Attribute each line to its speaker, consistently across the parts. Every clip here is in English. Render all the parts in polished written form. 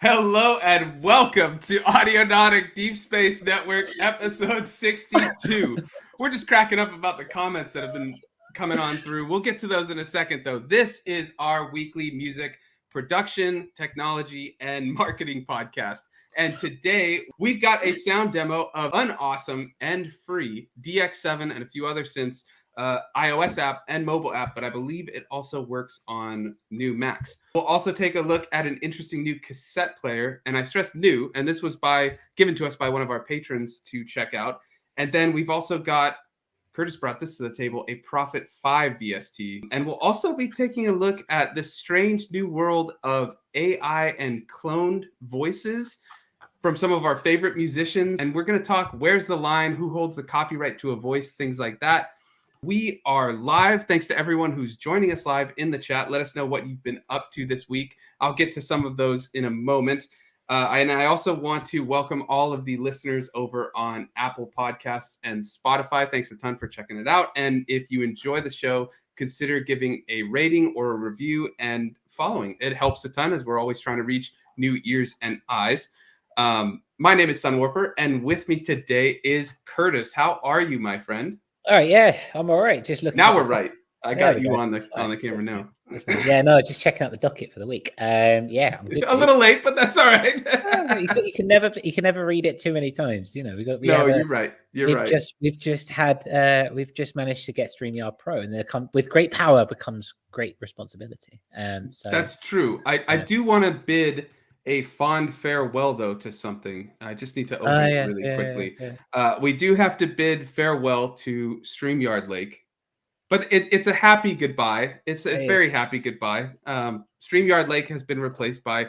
Speaker 1: Hello and welcome to Audionautic Deep Space Network episode 62. We're just cracking up about the comments that have been coming on through. We'll get to those in a second, though. This is our weekly music production, technology, and marketing podcast. And today we've got a sound demo of an awesome and free DX7 and a few other synths, iOS app and mobile app, but I believe it also works on new Macs. We'll also take a look at an interesting new cassette player, and I stress new, and this was given to us by one of our patrons to check out. And then we've also got, Curtis brought this to the table, a Prophet 5 VST. And we'll also be taking a look at this strange new world of AI and cloned voices from some of our favorite musicians. And we're going to talk, where's the line, who holds the copyright to a voice, things like that. We are live. Thanks to everyone who's joining us live in the chat. Let us know what you've been up to this week. I'll get to some of those in a moment. And I also want to welcome all of the listeners over on Apple Podcasts and Spotify. Thanks a ton for checking it out. And if you enjoy the show, consider giving a rating or a review and following. It helps a ton as we're always trying to reach new ears and eyes. My name is Sunwarper, and with me today is Curtis. How are you, my friend?
Speaker 2: All right, yeah, I'm all right. Just looking.
Speaker 1: Now we're right. I got you on the camera now.
Speaker 2: Yeah, no, just checking out the docket for the week. Yeah, I'm good.
Speaker 1: A little late, but that's all right.
Speaker 2: you can never read it too many times. You know,
Speaker 1: you're right.
Speaker 2: We've just managed to get StreamYard Pro, and with great power comes great responsibility. So
Speaker 1: that's true. I do want to bid a fond farewell, though, to something. I just need to open it really quickly. Yeah. We do have to bid farewell to StreamYard Lake, but it's a happy goodbye. It's a very happy goodbye. StreamYard Lake has been replaced by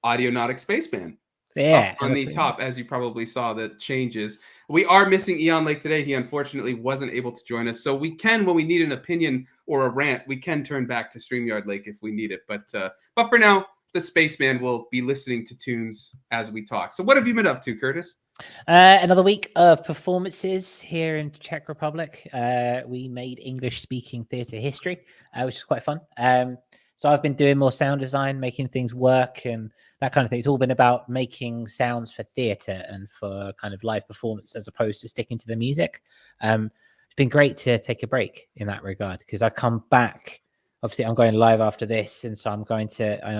Speaker 1: Audionautic Spaceman.
Speaker 2: Yeah,
Speaker 1: on the top, as you probably saw, the changes. We are missing Eon Lake today. He unfortunately wasn't able to join us. So we can, when we need an opinion or a rant, we can turn back to StreamYard Lake if we need it. But for now, the Spaceman will be listening to tunes as we talk. So what have you been up to, Curtis?
Speaker 2: Another week of performances here in Czech Republic. We made English-speaking theatre history, which is quite fun. So I've been doing more sound design, making things work and that kind of thing. It's all been about making sounds for theatre and for kind of live performance as opposed to sticking to the music. It's been great to take a break in that regard because I come back. Obviously, I'm going live after this, and so I'm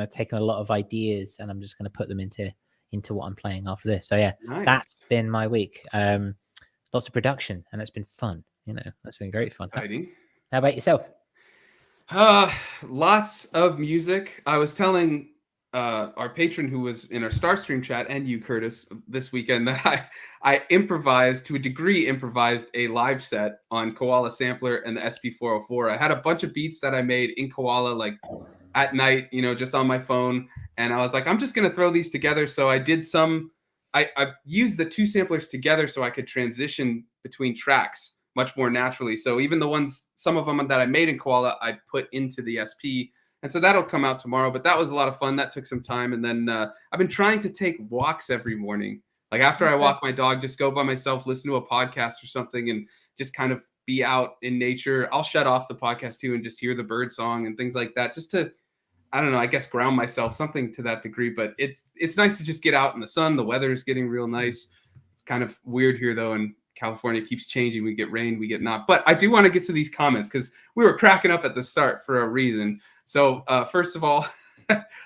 Speaker 2: taking a lot of ideas, and I'm just going to put them into what I'm playing after this. So yeah, nice. That's been my week. Lots of production, and it's been fun. You know, that's been great fun.
Speaker 1: Exciting.
Speaker 2: How about yourself?
Speaker 1: Lots of music. I was telling our patron who was in our Starstream chat and you, Curtis, this weekend that I improvised a live set on Koala Sampler and the SP404. I had a bunch of beats that I made in Koala like at night, just on my phone. And I was like, I'm just going to throw these together. So I did I used the two samplers together so I could transition between tracks much more naturally. So even some of them that I made in Koala, I put into the SP. And so that'll come out tomorrow, but that was a lot of fun. That took some time. And then I've been trying to take walks every morning. Like after I walk my dog, just go by myself, listen to a podcast or something, and just kind of be out in nature. I'll shut off the podcast too and just hear the bird song and things like that, just to, I don't know, I guess ground myself, something to that degree. But it's nice to just get out in the sun. The weather is getting real nice. It's kind of weird here though, and California keeps changing. We get rain, we get not. But I do want to get to these comments because we were cracking up at the start for a reason. So first of all,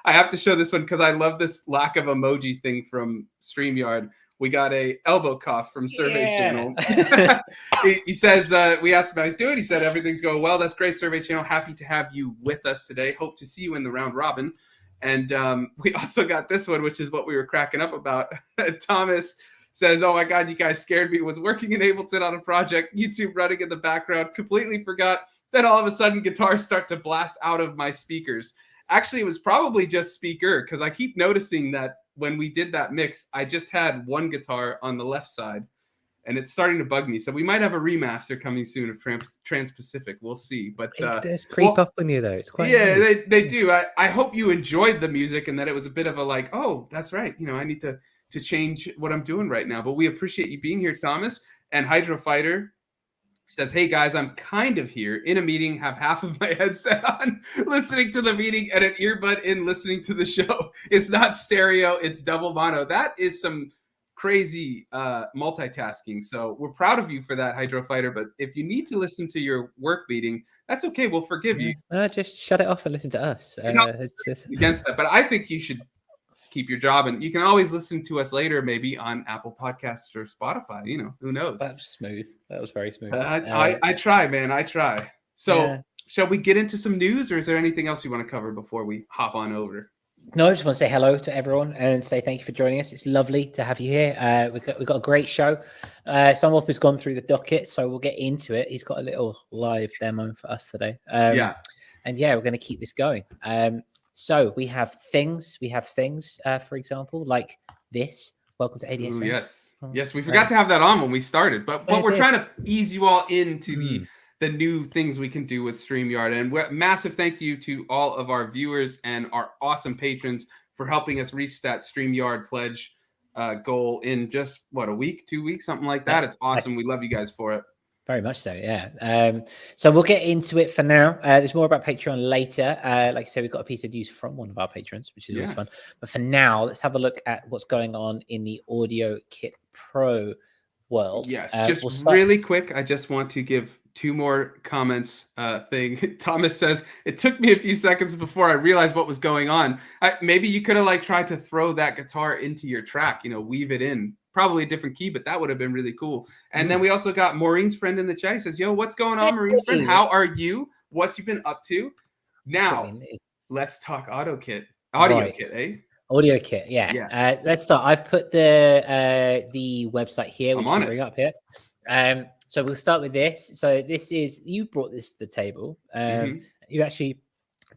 Speaker 1: I have to show this one because I love this lack of emoji thing from StreamYard. We got a elbow cough from Survey Channel. He says, we asked him how he's doing. He said, everything's going well. That's great, Survey Channel. Happy to have you with us today. Hope to see you in the round robin. And we also got this one, which is what we were cracking up about. Thomas says, oh my God, you guys scared me. Was working in Ableton on a project, YouTube running in the background, completely forgot. Then all of a sudden guitars start to blast out of my speakers. Actually, it was probably just speaker because I keep noticing that when we did that mix, I just had one guitar on the left side and it's starting to bug me. So we might have a remaster coming soon of Trans-Pacific. We'll see. But
Speaker 2: it does creep up on you though. It's quite
Speaker 1: nice. They do. I hope you enjoyed the music and that it was a bit of a like, oh, that's right. I need to change what I'm doing right now. But we appreciate you being here, Thomas. And Hydro Fighter says, hey guys, I'm kind of here in a meeting, have half of my headset on, listening to the meeting and an earbud in listening to the show. It's not stereo, it's double mono. That is some crazy multitasking. So we're proud of you for that, Hydro Fighter. But if you need to listen to your work meeting, that's okay. We'll forgive you.
Speaker 2: Just shut it off and listen to us.
Speaker 1: It's against that. But I think you should keep your job, and you can always listen to us later, maybe on Apple Podcasts or Spotify. You know, who knows?
Speaker 2: That was smooth. That was very smooth.
Speaker 1: I try, man. I try. So, shall we get into some news, or is there anything else you want to cover before we hop on over?
Speaker 2: No, I just want to say hello to everyone and say thank you for joining us. It's lovely to have you here. We've got a great show. Someone has gone through the docket, so we'll get into it. He's got a little live demo for us today. And we're going to keep this going. So we have things. For example, like this. Welcome to ADSM.
Speaker 1: Ooh, yes, we forgot to have that on when we started, but we're trying to ease you all into the new things we can do with StreamYard. And massive thank you to all of our viewers and our awesome patrons for helping us reach that StreamYard pledge goal in just, a week, 2 weeks, something like that. It's awesome. We love you guys for it.
Speaker 2: Very much so, yeah. So we'll get into it for now. There's more about Patreon later. Like I said, we've got a piece of news from one of our patrons, which is always fun. But for now, let's have a look at what's going on in the Audiokit Pro world.
Speaker 1: Yes, really quick, I just want to give 2 more comments thing. Thomas says, it took me a few seconds before I realized what was going on. Maybe you could have tried to throw that guitar into your track, weave it in. Probably a different key, but that would have been really cool. And then we also got Maureen's friend in the chat. He says, yo, what's going on, Maureen's friend? How are you? What you been up to? Now, let's talk Audiokit, eh?
Speaker 2: Audiokit, yeah. Let's start. I've put the website here, which I'll bring up here. So we'll start with this. So this is, you brought this to the table. You actually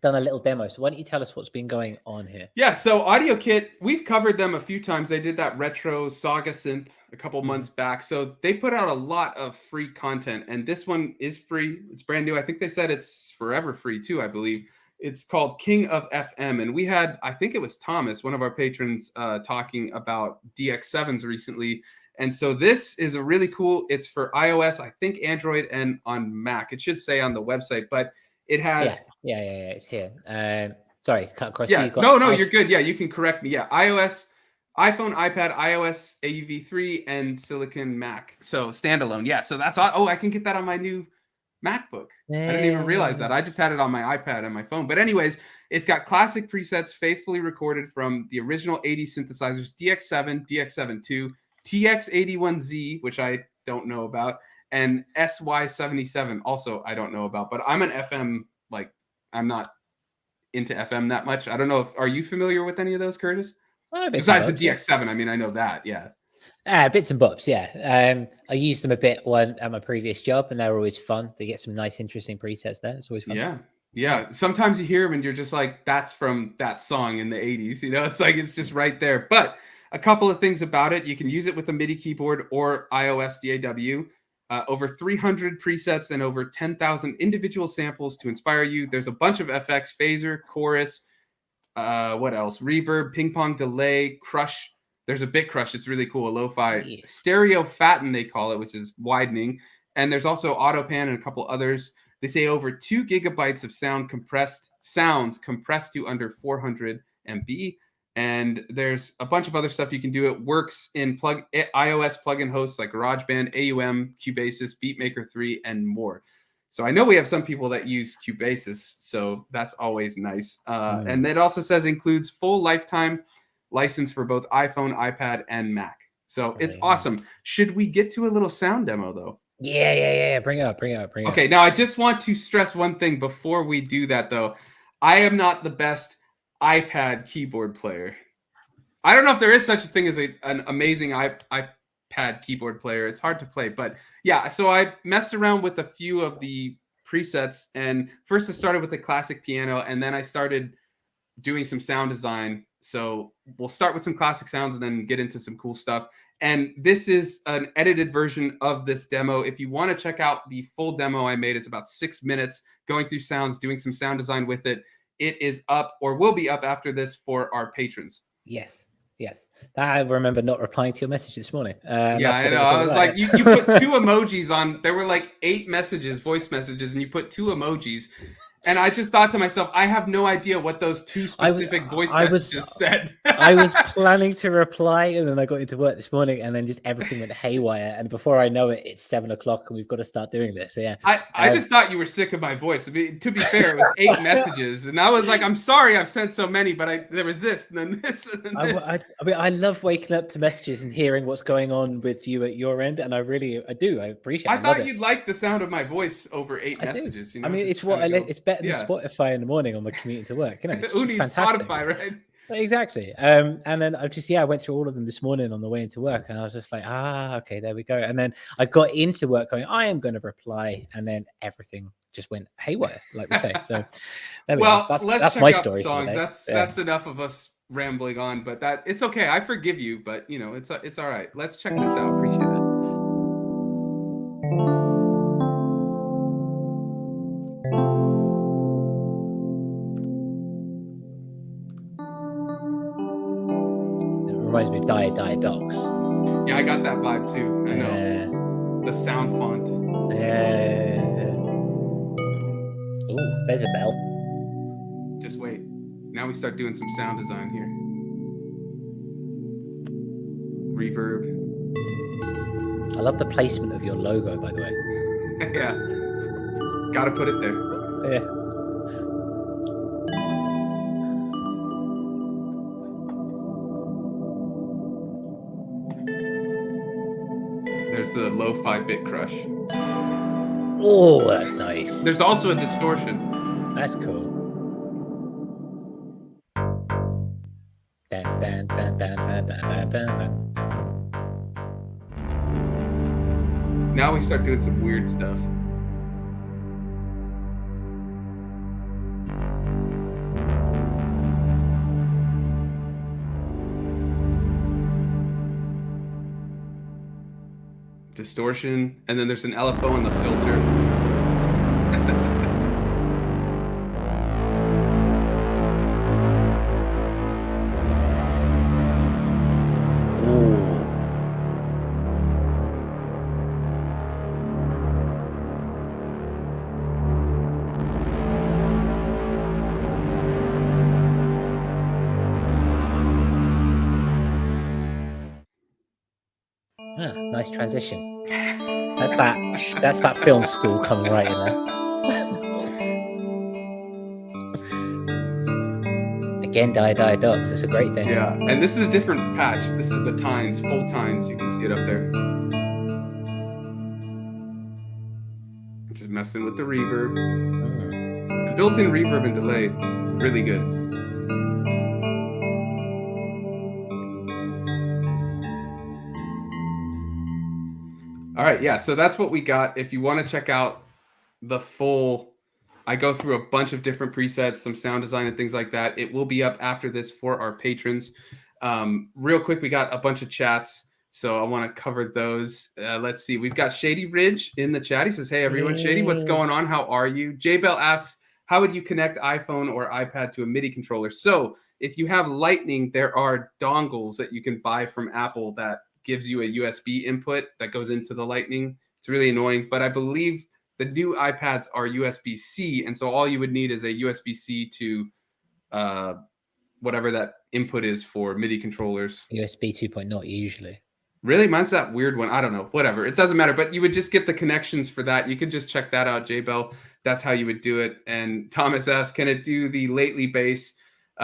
Speaker 2: done a little demo. So why don't you tell us what's been going on here?
Speaker 1: Yeah, so Audiokit, we've covered them a few times. They did that retro Saga synth a couple months back. So they put out a lot of free content, and this one is free. It's brand new. I think they said it's forever free too, I believe. It's called King of FM, and we had, I think it was Thomas, one of our patrons, talking about DX7s recently. And so this is a really cool, it's for iOS, I think Android, and on Mac. It should say on the website, but it has...
Speaker 2: Yeah, it's here. Sorry, cut across.
Speaker 1: Yeah, no, you're good. Yeah, you can correct me. Yeah, iOS, iPhone, iPad, iOS, AUV3, and Silicon Mac. So standalone. Yeah, so that's all. Oh, I can get that on my new MacBook. I didn't even realize that. I just had it on my iPad and my phone. But anyways, it's got classic presets faithfully recorded from the original 80s synthesizers, DX7, DX7 II, TX81Z, which I don't know about, and SY77, also I don't know about. But I'm an FM, I'm not into FM that much. I don't know are you familiar with any of those, Curtis? Besides the DX7, I mean, I know that, yeah.
Speaker 2: Bits and bobs, yeah. I used them a bit at my previous job, and they're always fun. They get some nice, interesting presets there. It's always fun.
Speaker 1: Yeah. Sometimes you hear them and you're just like, that's from that song in the 80s. It's just right there. But a couple of things about it. You can use it with a MIDI keyboard or iOS DAW. Over 300 presets and over 10,000 individual samples to inspire you. There's a bunch of FX, phaser, chorus, what else? Reverb, ping pong, delay, crush. There's a bit crush. It's really cool. A lo-fi stereo fatten, they call it, which is widening. And there's also auto pan and a couple others. They say over 2 gigabytes of sounds compressed to under 400 MB. And there's a bunch of other stuff you can do. It works in iOS plugin hosts like GarageBand, AUM, Cubasis, Beatmaker 3, and more. So I know we have some people that use Cubasis, so that's always nice. And it also says includes full lifetime license for both iPhone, iPad, and Mac. So it's awesome. Should we get to a little sound demo, though?
Speaker 2: Yeah. Bring it up.
Speaker 1: Okay, now I just want to stress one thing before we do that, though. I am not the best iPad keyboard player. I don't know if there is such a thing as an amazing iPad keyboard player. It's hard to play, but yeah. So I messed around with a few of the presets, and first I started with the classic piano, and then I started doing some sound design. So we'll start with some classic sounds and then get into some cool stuff. And this is an edited version of this demo. If you want to check out the full demo I made, it's about 6 minutes going through sounds, doing some sound design with it. It is up or will be up after this for our patrons.
Speaker 2: Yes. Yes, I remember not replying to your message this morning.
Speaker 1: Yeah, I know. I was like, you put 2 emojis on. There were like 8 messages, voice messages, and you put 2 emojis. And I just thought to myself, I have no idea what those 2 specific voice messages said.
Speaker 2: I was planning to reply, and then I got into work this morning, and then just everything went haywire. And before I know it, it's 7 o'clock, and we've got to start doing this. So yeah,
Speaker 1: I just thought you were sick of my voice. To be fair, it was 8 messages, and I was like, I'm sorry, I've sent so many, but there was this, and then this, and then this.
Speaker 2: I mean, I love waking up to messages and hearing what's going on with you at your end, and I do. I appreciate it.
Speaker 1: I thought you'd like the sound of my voice over 8 messages. You know,
Speaker 2: I mean, it's it's better than Spotify in the morning on my commute to work. You know, it's fantastic.
Speaker 1: Spotify, right?
Speaker 2: Exactly. And then I went through all of them this morning on the way into work, and I was just like, okay, there we go. And then I got into work going, I am going to reply, and then everything just went haywire, like we say. So there we go. That's my story.
Speaker 1: Songs. That's enough of us rambling on, but it's okay. I forgive you, but you know, it's all right. Let's check this out.
Speaker 2: Appreciate that. Reminds me of Die Docs.
Speaker 1: Yeah, I got that vibe too. I know. The sound font.
Speaker 2: Oh, there's a bell.
Speaker 1: Just wait. Now we start doing some sound design here. Reverb.
Speaker 2: I love the placement of your logo, by the way.
Speaker 1: Yeah. Gotta put it there.
Speaker 2: Yeah.
Speaker 1: There's the lo-fi bit crush.
Speaker 2: Oh, that's nice.
Speaker 1: There's also a distortion.
Speaker 2: That's cool. Dun, dun, dun, dun, dun, dun, dun, dun.
Speaker 1: Now we start doing some weird stuff. Distortion, and then there's an LFO in the filter.
Speaker 2: Nice transition. That's that film school coming right in there. Again, Die Dogs. That's a great thing.
Speaker 1: Yeah, and this is a different patch. This is the tines, full tines. You can see it up there. Just messing with the reverb. The built-in reverb and delay, really good. All right, yeah, so that's what we got. If you want to check out the full, I go through a bunch of different presets, some sound design and things like that. It will be up after this for our patrons. Real quick, we got a bunch of chats, so I want to cover those. Let's see. We've got Shady Ridge in the chat. He says, hey, everyone. Hey. Shady, what's going on? How are you? J-Bell asks, how would you connect iPhone or iPad to a MIDI controller? So if you have Lightning, there are dongles that you can buy from Apple that gives you a USB input that goes into the Lightning. It's really annoying, but I believe the new iPads are USB-C, and so all you would need is a USB-C to whatever that input is for MIDI controllers.
Speaker 2: USB 2.0 usually.
Speaker 1: Really? Mine's that weird one. I don't know. Whatever. It doesn't matter, but you would just get the connections for that. You could just check that out, J-Bell. That's how you would do it. And Thomas asks, can it do the Lately bass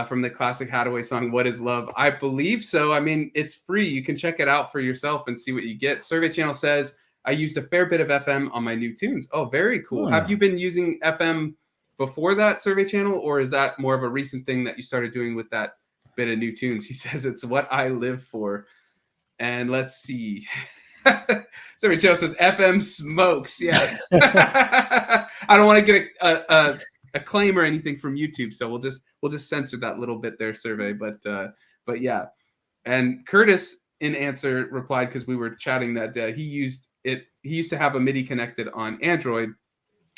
Speaker 1: from the classic Hadaway song, What Is Love? I believe so. I mean, it's free. You can check it out for yourself and see what you get. Survey Channel says, I used a fair bit of FM on my new tunes. Oh, very cool. Have you been using FM before that, Survey Channel, or is that more of a recent thing that you started doing with that bit of new tunes? He says, it's what I live for. And let's see. Survey Channel says, FM smokes. Yeah. I don't want to get a claim or anything from YouTube, so we'll just censor that little bit there, Survey. But yeah. And Curtis, in answer, replied, because we were chatting, that he used to have a MIDI connected on Android,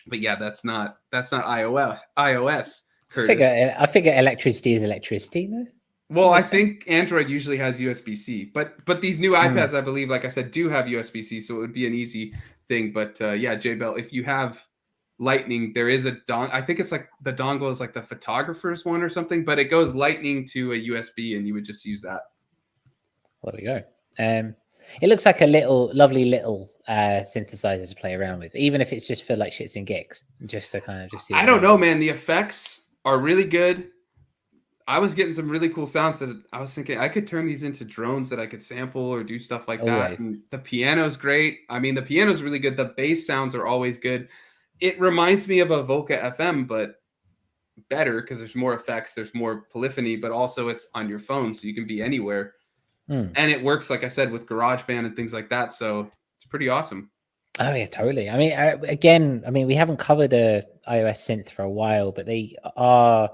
Speaker 1: but yeah, that's not iOS. Curtis.
Speaker 2: I figure electricity is electricity, no?
Speaker 1: Well, I think Android usually has USB-C, but these new iPads, I believe, like I said, do have USB-C, so it would be an easy thing. But yeah, J-Bell, if you have Lightning, there is a I think it's like the dongle is like the photographer's one or something, but it goes Lightning to a USB, and you would just use that.
Speaker 2: There we go. It looks like a lovely little synthesizer to play around with, even if it's just for like shits and gigs, just to kind of just see.
Speaker 1: I don't know, man. The effects are really good. I was getting some really cool sounds that I was thinking I could turn these into drones that I could sample or do stuff like that. And the piano's great. I mean, the piano's really good. The bass sounds are always good. It reminds me of a Volca FM, but better because there's more effects, there's more polyphony, but also it's on your phone, so you can be anywhere. And it works, like I said, with GarageBand and things like that. So it's pretty awesome.
Speaker 2: Oh yeah, totally. I mean, again, we haven't covered a iOS synth for a while, but they are,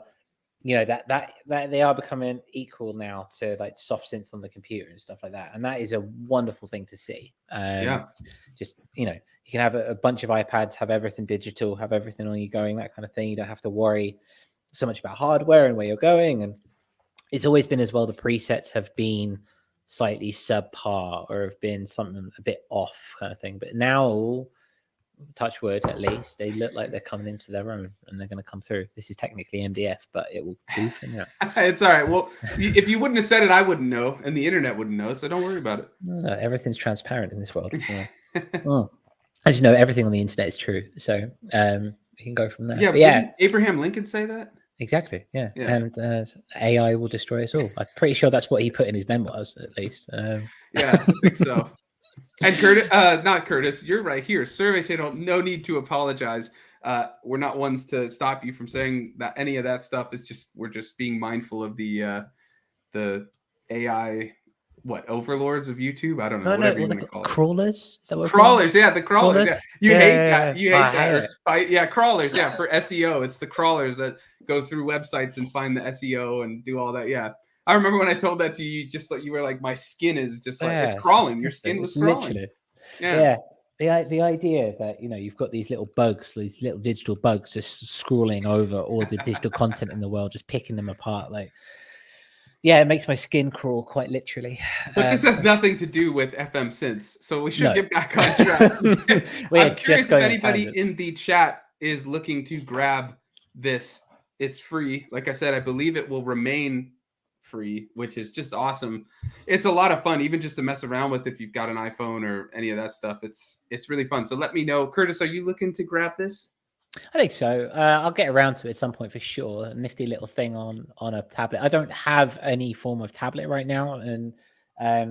Speaker 2: that they are becoming equal now to like soft synth on the computer and stuff like that, and that is a wonderful thing to see. Just you can have a bunch of iPads, have everything digital, have everything on you going, that kind of thing. You don't have to worry so much about hardware and where you're going. And it's always been as well. The presets have been slightly subpar or have been something a bit off kind of thing, but now, touch wood, at least they look like they're coming into their own and they're going to come through. This is technically MDF, but it will do for now.
Speaker 1: It's all right. Well, if you wouldn't have said it, I wouldn't know, and the internet wouldn't know, so don't worry about it.
Speaker 2: No, everything's transparent in this world. As you know, everything on the internet is true, so you can go from there.
Speaker 1: Didn't Abraham Lincoln say that?
Speaker 2: Exactly. Yeah. And AI will destroy us all. I'm pretty sure that's what he put in his memoirs, at least.
Speaker 1: Yeah, I think so. And Curtis, not Curtis, you're right here. Survey Channel, no need to apologize. We're not ones to stop you from saying that any of that stuff is just, we're just being mindful of the AI, overlords of YouTube? I don't know. Whatever you want to call it.
Speaker 2: Crawlers? Is that what
Speaker 1: crawlers? Yeah, the crawlers. Yeah. You hate that. You hate that.
Speaker 2: Yeah,
Speaker 1: crawlers. Yeah, for SEO, it's the crawlers that go through websites and find the SEO and do all that. Yeah. I remember when I told that to you, just like you were like, my skin is just like it's crawling. Your skin was crawling.
Speaker 2: Literally. Yeah. The idea that you've got these little bugs, these little digital bugs, just scrolling over all the digital content in the world, just picking them apart. Like, yeah, it makes my skin crawl quite literally.
Speaker 1: But this has nothing to do with FM synths, so we should get back on track. I'm curious if anybody in the chat is looking to grab this. It's free. Like I said, I believe it will remain free, which is just awesome. It's a lot of fun, even just to mess around with if you've got an iPhone or any of that stuff. It's really fun. So let me know. Curtis, are you looking to grab this?
Speaker 2: I think so. I'll get around to it at some point for sure. A nifty little thing on a tablet. I don't have any form of tablet right now, and I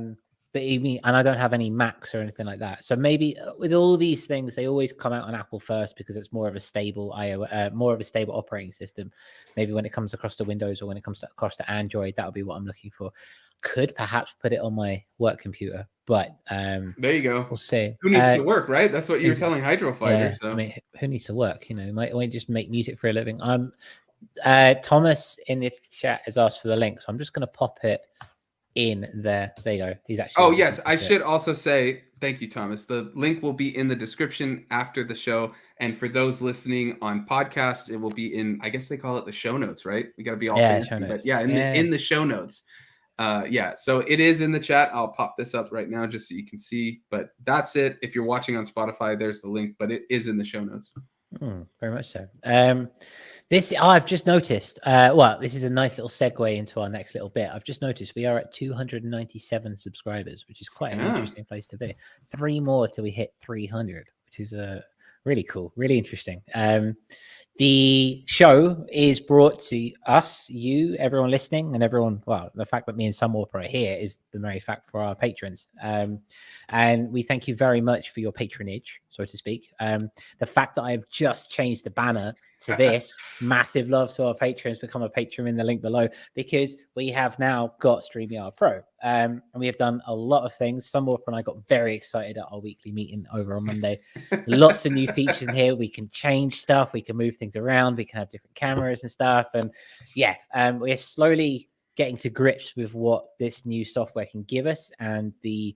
Speaker 2: don't have any Macs or anything like that. So maybe with all these things, they always come out on Apple first because it's more of a stable more of a stable operating system. Maybe when it comes across to Windows or when it comes across to Android, that'll be what I'm looking for. Could perhaps put it on my work computer, but there
Speaker 1: you go.
Speaker 2: We'll see.
Speaker 1: Who needs to work, right? That's what you're telling Hydrofighter.
Speaker 2: Yeah,
Speaker 1: so.
Speaker 2: I mean, who needs to work? Might just make music for a living. Thomas in the chat has asked for the link, so I'm just going to pop it in there. There you go. He's actually.
Speaker 1: Oh yes, I should also say thank you, Thomas. The link will be in the description after the show, and for those listening on podcasts, it will be in. I guess they call it the show notes, right? We got to be all fancy, but in the show notes. So it is in the chat. I'll pop this up right now just so you can see. But that's it. If you're watching on Spotify, there's the link, but it is in the show notes.
Speaker 2: Very much so. I've just noticed. This is a nice little segue into our next little bit. I've just noticed we are at 297 subscribers, which is quite an interesting place to be. 3 more till we hit 300, which is really cool, really interesting. The show is brought to us, you, everyone listening, and everyone. Well, the fact that me and Sunwarp are here is the very fact for our patrons. And we thank you very much for your patronage, so to speak. The fact that I've just changed the banner to this, massive love to our patrons. Become a patron in the link below, because we have now got StreamYard Pro. And we have done a lot of things. Sunwarp and I got very excited at our weekly meeting over on Monday. Lots of new features in here. We can change stuff. We can move things around. We can have different cameras and stuff. And we're slowly getting to grips with what this new software can give us and the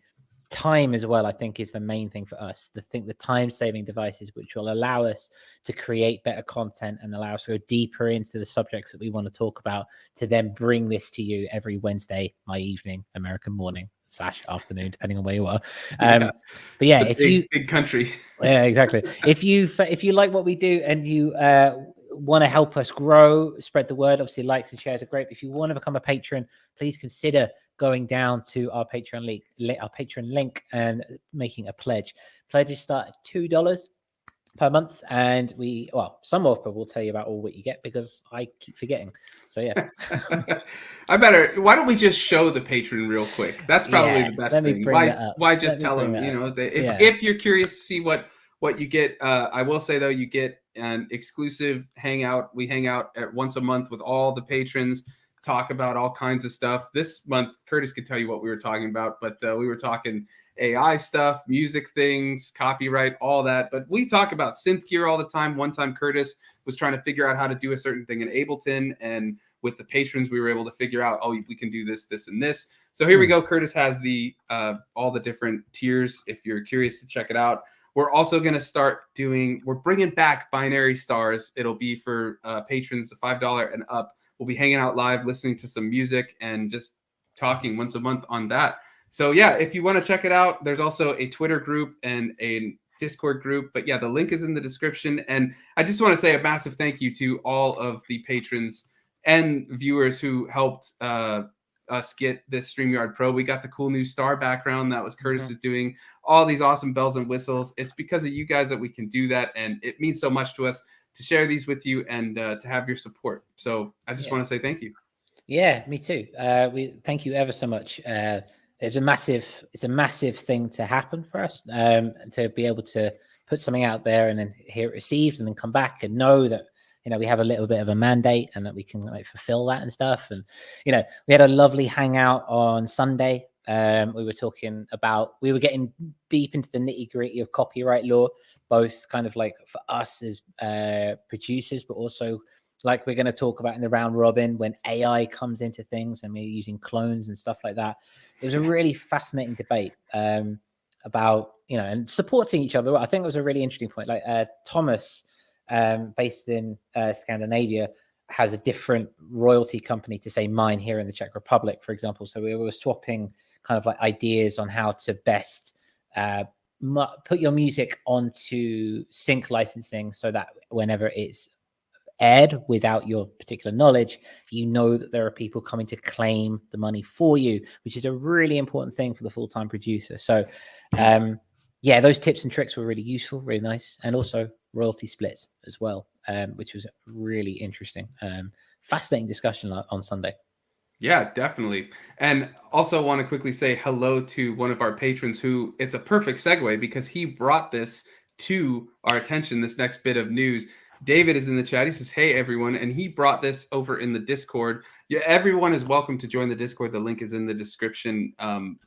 Speaker 2: time as well, I think, is the main thing for us. The time-saving devices, which will allow us to create better content and allow us to go deeper into the subjects that we want to talk about, to then bring this to you every Wednesday, my evening, American morning / afternoon, depending on where you are. But yeah,
Speaker 1: it's a big country.
Speaker 2: Yeah, exactly. If you like what we do and you want to help us grow, spread the word, obviously likes and shares are great. But if you want to become a patron, please consider going down to our Patreon link and making a pledge. Pledges start at $2 per month, and some of people will tell you about all what you get, because I keep forgetting. So yeah.
Speaker 1: Why don't we just show the patron real quick? That's probably the best thing. Why just tell them, if you're curious to see what you get. I will say though, you get an exclusive hangout. We hang out once a month with all the patrons, talk about all kinds of stuff. This month, Curtis could tell you what we were talking about, but we were talking AI stuff, music things, copyright, all that. But we talk about synth gear all the time. One time Curtis was trying to figure out how to do a certain thing in Ableton, and with the patrons, we were able to figure out, we can do this, this, and this. So here we go. Curtis has the all the different tiers if you're curious to check it out. We're also going to start we're bringing back binary stars. It'll be for patrons, the $5 and up. We'll be hanging out live, listening to some music, and just talking once a month on that. So yeah, if you want to check it out, there's also a Twitter group and a Discord group. But yeah, the link is in the description. And I just want to say a massive thank you to all of the patrons and viewers who helped us get this StreamYard Pro. We got the cool new star background that was Curtis is doing, all these awesome bells and whistles. It's because of you guys that we can do that, and it means so much to us to share these with you and to have your support. So I just want to say thank you.
Speaker 2: Yeah, me too. We thank you ever so much. It's a massive thing to happen for us, to be able to put something out there and then hear it received and then come back and know that, we have a little bit of a mandate and that we can fulfill that and stuff. And, we had a lovely hangout on Sunday. We were talking about, we were getting deep into the nitty gritty of copyright law, both kind of for us as producers, but also we're going to talk about in the round robin when AI comes into things and we're using clones and stuff like that. It was a really fascinating debate about, and supporting each other. I think it was a really interesting point. Thomas, based in Scandinavia, has a different royalty company to say mine here in the Czech Republic, for example. So we were swapping kind of ideas on how to best put your music onto sync licensing so that whenever it's aired without your particular knowledge, that there are people coming to claim the money for you, which is a really important thing for the full-time producer. So those tips and tricks were really useful, really nice. And also royalty splits as well, which was really interesting. Fascinating discussion on Sunday.
Speaker 1: Yeah, definitely. And also want to quickly say hello to one of our patrons who, it's a perfect segue because he brought this to our attention, this next bit of news. David is in the chat. He says, hey, everyone. And he brought this over in the Discord. Yeah, everyone is welcome to join the Discord. The link is in the description.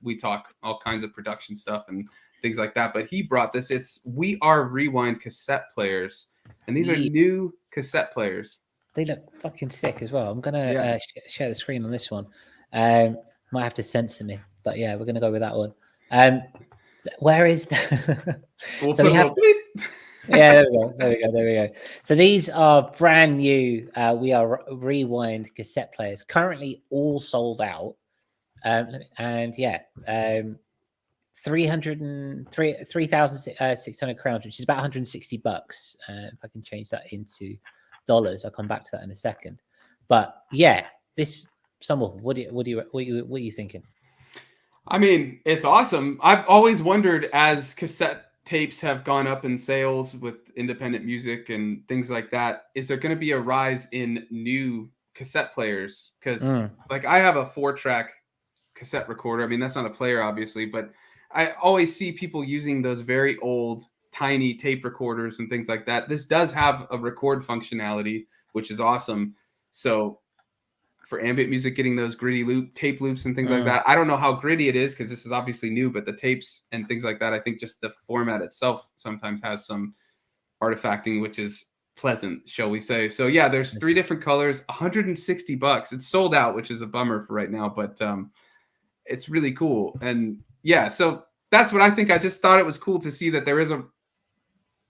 Speaker 1: We talk all kinds of production stuff and things like that. But he brought this. It's We Are Rewind cassette players. And these are new cassette players.
Speaker 2: They look fucking sick as well. I'm going to share the screen on this one. Might have to censor me. But yeah, we're going to go with that one. Where is the... So we have... Yeah, there we go. So these are brand new We Are Rewind cassette players, currently all sold out. 3,600 crowns, which is about $160. If I can change that into dollars, I'll come back to that in a second. But yeah, what are you thinking?
Speaker 1: I mean, it's awesome. I've always wondered, as cassette tapes have gone up in sales with independent music and things like that, is there going to be a rise in new cassette players? Because I have a 4-track cassette recorder. I mean, that's not a player, obviously, but I always see people using those very old, tiny tape recorders and things like that. This does have a record functionality, which is awesome. So for ambient music, getting those gritty tape loops and things like that. I don't know how gritty it is because this is obviously new, but the tapes and things like that, I think just the format itself sometimes has some artifacting, which is pleasant, shall we say. So yeah, there's 3 different colors, $160. It's sold out, which is a bummer for right now, but it's really cool. And yeah, so that's what I think. I just thought it was cool to see that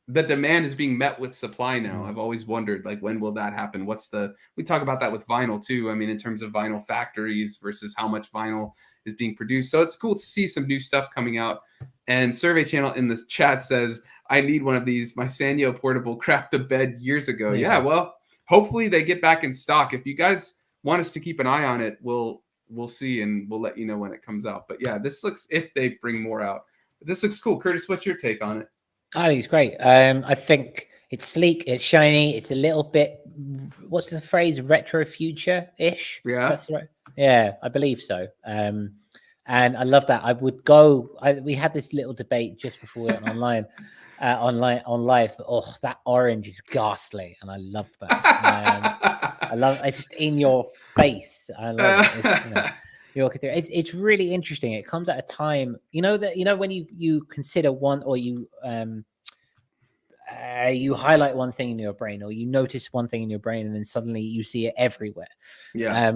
Speaker 1: the demand is being met with supply now. I've always wondered, like, when will that happen? We talk about that with vinyl too. I mean, in terms of vinyl factories versus how much vinyl is being produced. So it's cool to see some new stuff coming out. And Survey Channel in the chat says, I need one of these. My Sanyo portable crapped the bed years ago. Yeah, well, hopefully they get back in stock. If you guys want us to keep an eye on it, we'll see, and we'll let you know when it comes out. But yeah, this looks, if they bring more out, this looks cool. Curtis, what's your take on it?
Speaker 2: I think it's great. I think it's sleek, it's shiny, it's a little bit, what's the phrase, retro future-ish?
Speaker 1: Yeah.
Speaker 2: That's right. Yeah, I believe so. And I love that. We had this little debate just before we went on live. Oh, that orange is ghastly, and I love that. It's just in your face. I love it. It's really interesting. It comes at a time, when you consider one, or you highlight one thing in your brain, or you notice one thing in your brain, and then suddenly you see it everywhere.
Speaker 1: Yeah.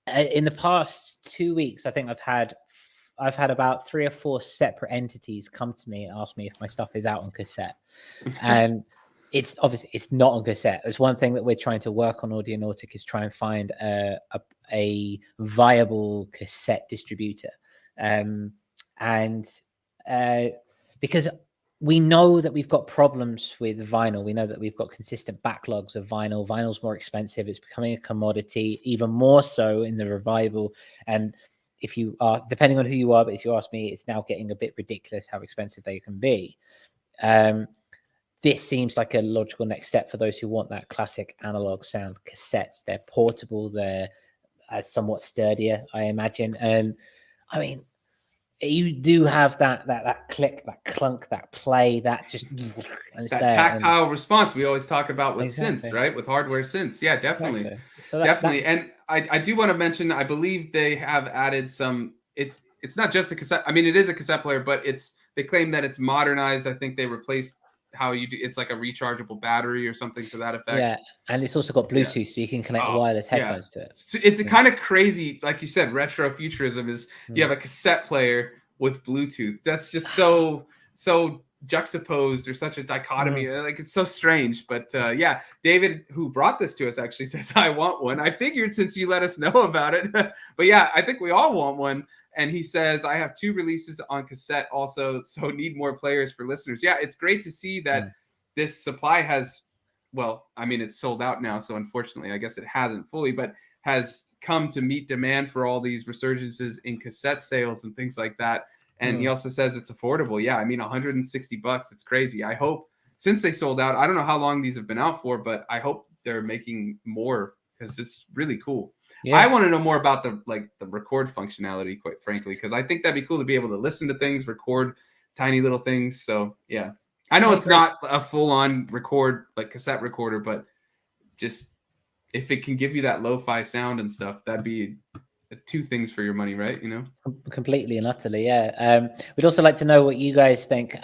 Speaker 2: In the past 2 weeks, I think I've had about 3 or 4 separate entities come to me and ask me if my stuff is out on cassette. And it's obviously, it's not on cassette. There's one thing that we're trying to work on Audionautic, is try and find a viable cassette distributor. Because we know that we've got problems with vinyl. We know that we've got consistent backlogs of vinyl. Vinyl's more expensive. It's becoming a commodity, even more so in the revival. And if you are, depending on who you are, but if you ask me, it's now getting a bit ridiculous how expensive they can be. This seems like a logical next step for those who want that classic analog sound. Cassettes, they're portable, they're somewhat sturdier, I imagine. I mean, you do have that click, that clunk, that play, that just and it's
Speaker 1: that
Speaker 2: there.
Speaker 1: tactile response we always talk about with synths, right? With hardware synths. Yeah, definitely.
Speaker 2: Exactly. So
Speaker 1: definitely. And I do want to mention, I believe they have added some, it's not just a cassette. I mean, it is a cassette player, but they claim that it's modernized. I think they replaced how you do, it's like a rechargeable battery or something to that effect.
Speaker 2: Yeah, and it's also got Bluetooth, so you can connect wireless headphones to it.
Speaker 1: So it's kind of crazy, like you said, retro futurism is you have a cassette player with Bluetooth. That's just so juxtaposed, or such a dichotomy. Like, it's so strange. But yeah, David, who brought this to us, actually says, I want one. I figured since you let us know about it. But yeah, I think we all want one. And he says, I have 2 releases on cassette also, so need more players for listeners. Yeah, it's great to see that this supply has, well, I mean, it's sold out now, so unfortunately, I guess it hasn't fully, but has come to meet demand for all these resurgences in cassette sales and things like that. And he also says it's affordable. Yeah, I mean, $160, it's crazy. I hope, since they sold out, I don't know how long these have been out for, but I hope they're making more, because it's really cool. Yeah. I want to know more about the record functionality, quite frankly, because I think that'd be cool to be able to listen to things, record tiny little things. So yeah, I know it's not a full-on record, like cassette recorder, but just if it can give you that lo-fi sound and stuff, that'd be 2 things for your money, right?
Speaker 2: Completely and utterly, yeah. We'd also like to know what you guys think.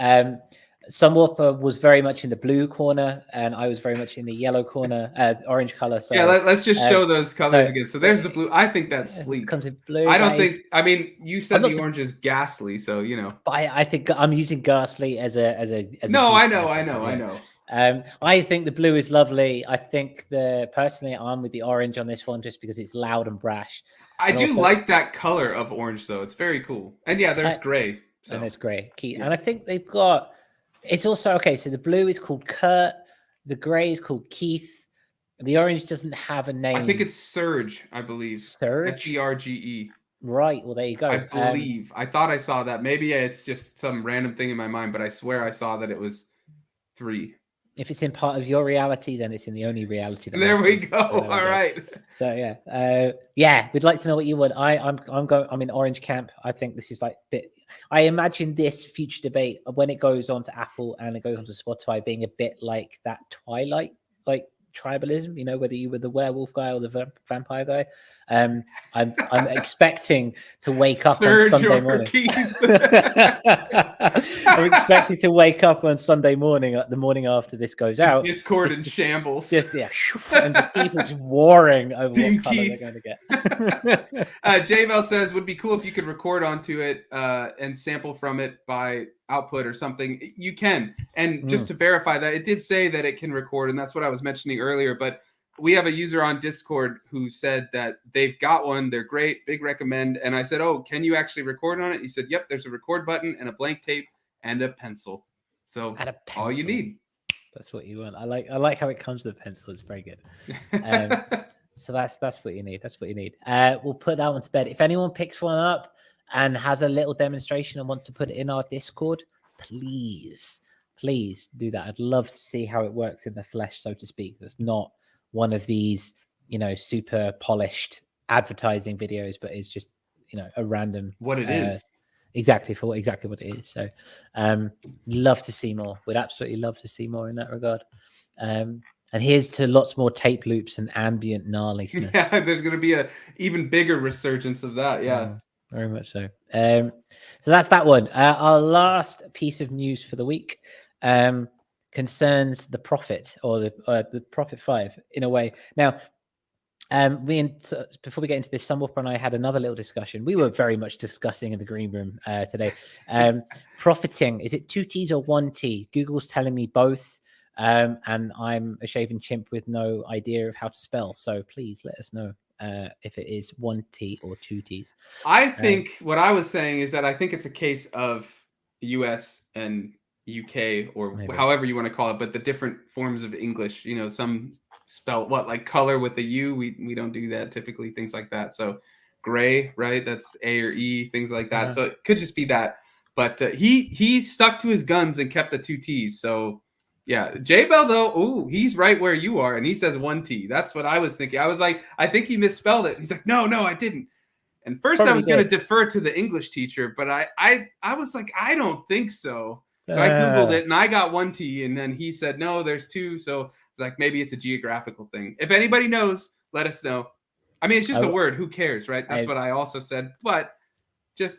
Speaker 2: Sunwalker was very much in the blue corner, and I was very much in the yellow corner, orange color. So
Speaker 1: yeah, let's just show those colors again. So there's the blue. I think that's sleek.
Speaker 2: Comes in blue.
Speaker 1: I don't think. I mean, you said the orange is ghastly, so But
Speaker 2: I think I'm using ghastly as a.
Speaker 1: No, I know.
Speaker 2: I think the blue is lovely. I think personally, I'm with the orange on this one, just because it's loud and brash.
Speaker 1: I do like that color of orange, though. It's very cool. And yeah, there's gray.
Speaker 2: And there's gray. And I think they've got. It's also okay. So the blue is called Kurt. The gray is called Keith. The orange doesn't have a name.
Speaker 1: I think it's Surge. I believe
Speaker 2: Surge.
Speaker 1: SERGE.
Speaker 2: Right. Well, there you go.
Speaker 1: I believe. I thought I saw that. Maybe it's just some random thing in my mind, but I swear I saw that it was 3.
Speaker 2: If it's in part of your reality, then it's in the only reality. That
Speaker 1: there we go. All right.
Speaker 2: So yeah, we'd like to know what you would. I'm in orange camp. I think this is like bit. I imagine this future debate when it goes on to Apple and it goes on to Spotify being a bit like that Twilight tribalism, whether you were the werewolf guy or the vampire guy. I'm expecting to wake up on
Speaker 1: Surge
Speaker 2: Sunday
Speaker 1: or
Speaker 2: morning.
Speaker 1: Keith.
Speaker 2: I'm expecting to wake up on Sunday morning, the morning after this goes out.
Speaker 1: Discord in shambles.
Speaker 2: And just people just warring over
Speaker 1: Team
Speaker 2: what color
Speaker 1: Keith.
Speaker 2: they're going to get.
Speaker 1: J-Vel says, would be cool if you could record onto it and sample from it by output or something. You can. And just to verify that, it did say that it can record, and that's what I was mentioning earlier. But we have a user on Discord who said that they've got one. They're great. Big recommend. And I said, oh, can you actually record on it? He said, yep, there's a record button and a blank tape and a pencil. So all you need.
Speaker 2: That's what you want. I like how it comes with a pencil. It's very good. So that's what you need. That's what you need. We'll put that one to bed. If anyone picks one up and has a little demonstration and wants to put it in our Discord, please do that. I'd love to see how it works in the flesh, so to speak. That's not one of these, super polished advertising videos, but it's just, a random
Speaker 1: what it is.
Speaker 2: Exactly what it is. So love to see more. Would absolutely love to see more in that regard. And here's to lots more tape loops and ambient gnarliness.
Speaker 1: Yeah, there's going to be a even bigger resurgence of that. Yeah,
Speaker 2: very much so. So that's that one. Our last piece of news for the week concerns the Prophet, or the Prophet 5 in a way. Now, before we get into this, Sunwalker and I had another little discussion. We were very much discussing in the green room today. Profiting, is it 2 T's or 1 T? Google's telling me both, and I'm a shaven chimp with no idea of how to spell. So please let us know if it is 1 T or 2 T's.
Speaker 1: I think what I was saying is that I think it's a case of US and UK, or maybe, however you want to call it, but the different forms of English. Some spell like color with the U. We don't do that typically, things like that. So gray, right? That's A or E, things like that. So it could just be that. But he stuck to his guns and kept the 2 T's. So yeah, J-Bell though, he's right where you are, and he says 1 T. That's what I was thinking. I was like, I think he misspelled it. He's like, no, I didn't. And first I was going to defer to the English teacher, but I was like, I don't think so. So I Googled it and I got 1 T, and then he said, no, there's 2. So like maybe it's a geographical thing. If anybody knows, let us know. I mean, it's just a word. Who cares, right? That's what I also said. But just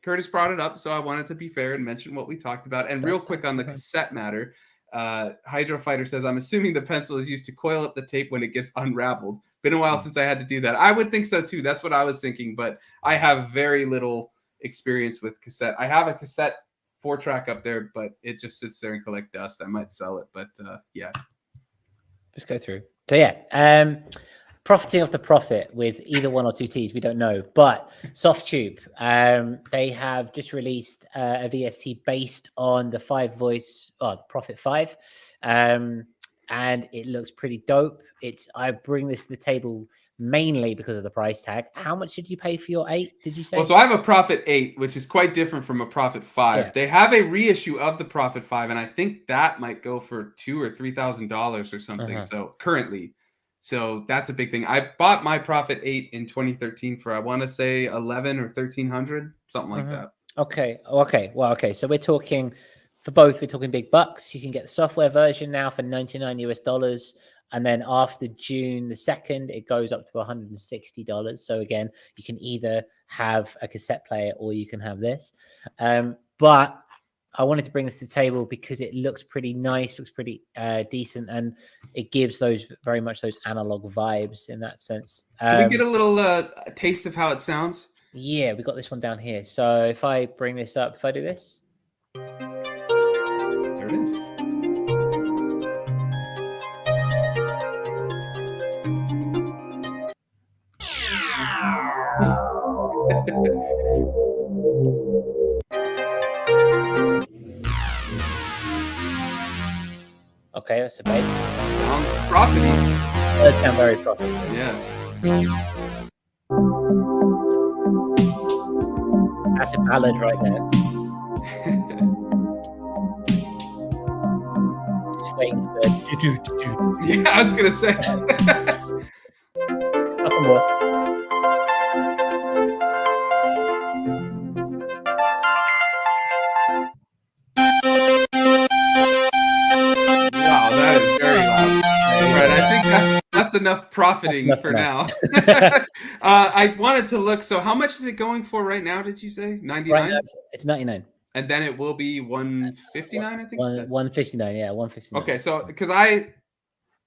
Speaker 1: Curtis brought it up, so I wanted to be fair and mention what we talked about. And real quick on the cassette matter, Hydro Fighter says, I'm assuming the pencil is used to coil up the tape when it gets unraveled. Been a while since I had to do that. I would think so too. That's what I was thinking, but I have very little experience with cassette. I have a cassette 4-track up there, but it just sits there and collect dust. I might sell it, but yeah.
Speaker 2: Just go through. So yeah, profiting off the Prophet with either 1 or 2 T's, we don't know. But Softube, they have just released a VST based on the 5-voice, the Prophet 5, and it looks pretty dope. I bring this to the table mainly because of the price tag. How much did you pay for your 8? Did you say?
Speaker 1: Well, so I have a Prophet 8, which is quite different from a Prophet 5. Yeah. They have a reissue of the Prophet 5, and I think that might go for $2,000 or $3,000 or something. So currently, so that's a big thing. I bought my Prophet 8 in 2013 for, I want to say, $1,100 or $1,300, something like that.
Speaker 2: Okay. Well, okay. So we're talking for both. We're talking big bucks. You can get the software version now for $99 US. And then after June the 2nd, it goes up to $160. So again, you can either have a cassette player or you can have this. But I wanted to bring this to the table because it looks pretty nice, looks pretty decent, and it gives very much those analog vibes in that sense.
Speaker 1: Can we get a little taste of how it sounds?
Speaker 2: Yeah, we got this one down here. So if I bring this up, if I do this.
Speaker 1: There it is.
Speaker 2: Okay, that's a bass.
Speaker 1: Sounds profity.
Speaker 2: That does sound very profitable.
Speaker 1: Yeah.
Speaker 2: That's a ballad right there. Just waiting for
Speaker 1: Yeah, I was gonna say.
Speaker 2: Nothing more.
Speaker 1: that's enough profiting
Speaker 2: enough
Speaker 1: for
Speaker 2: for
Speaker 1: now.
Speaker 2: now.
Speaker 1: I wanted to look. So how much is it going for right now? Did you say 99?
Speaker 2: Right now it's 99.
Speaker 1: And then it will be 159, I think you said?
Speaker 2: 159, yeah, 159.
Speaker 1: Okay, so because I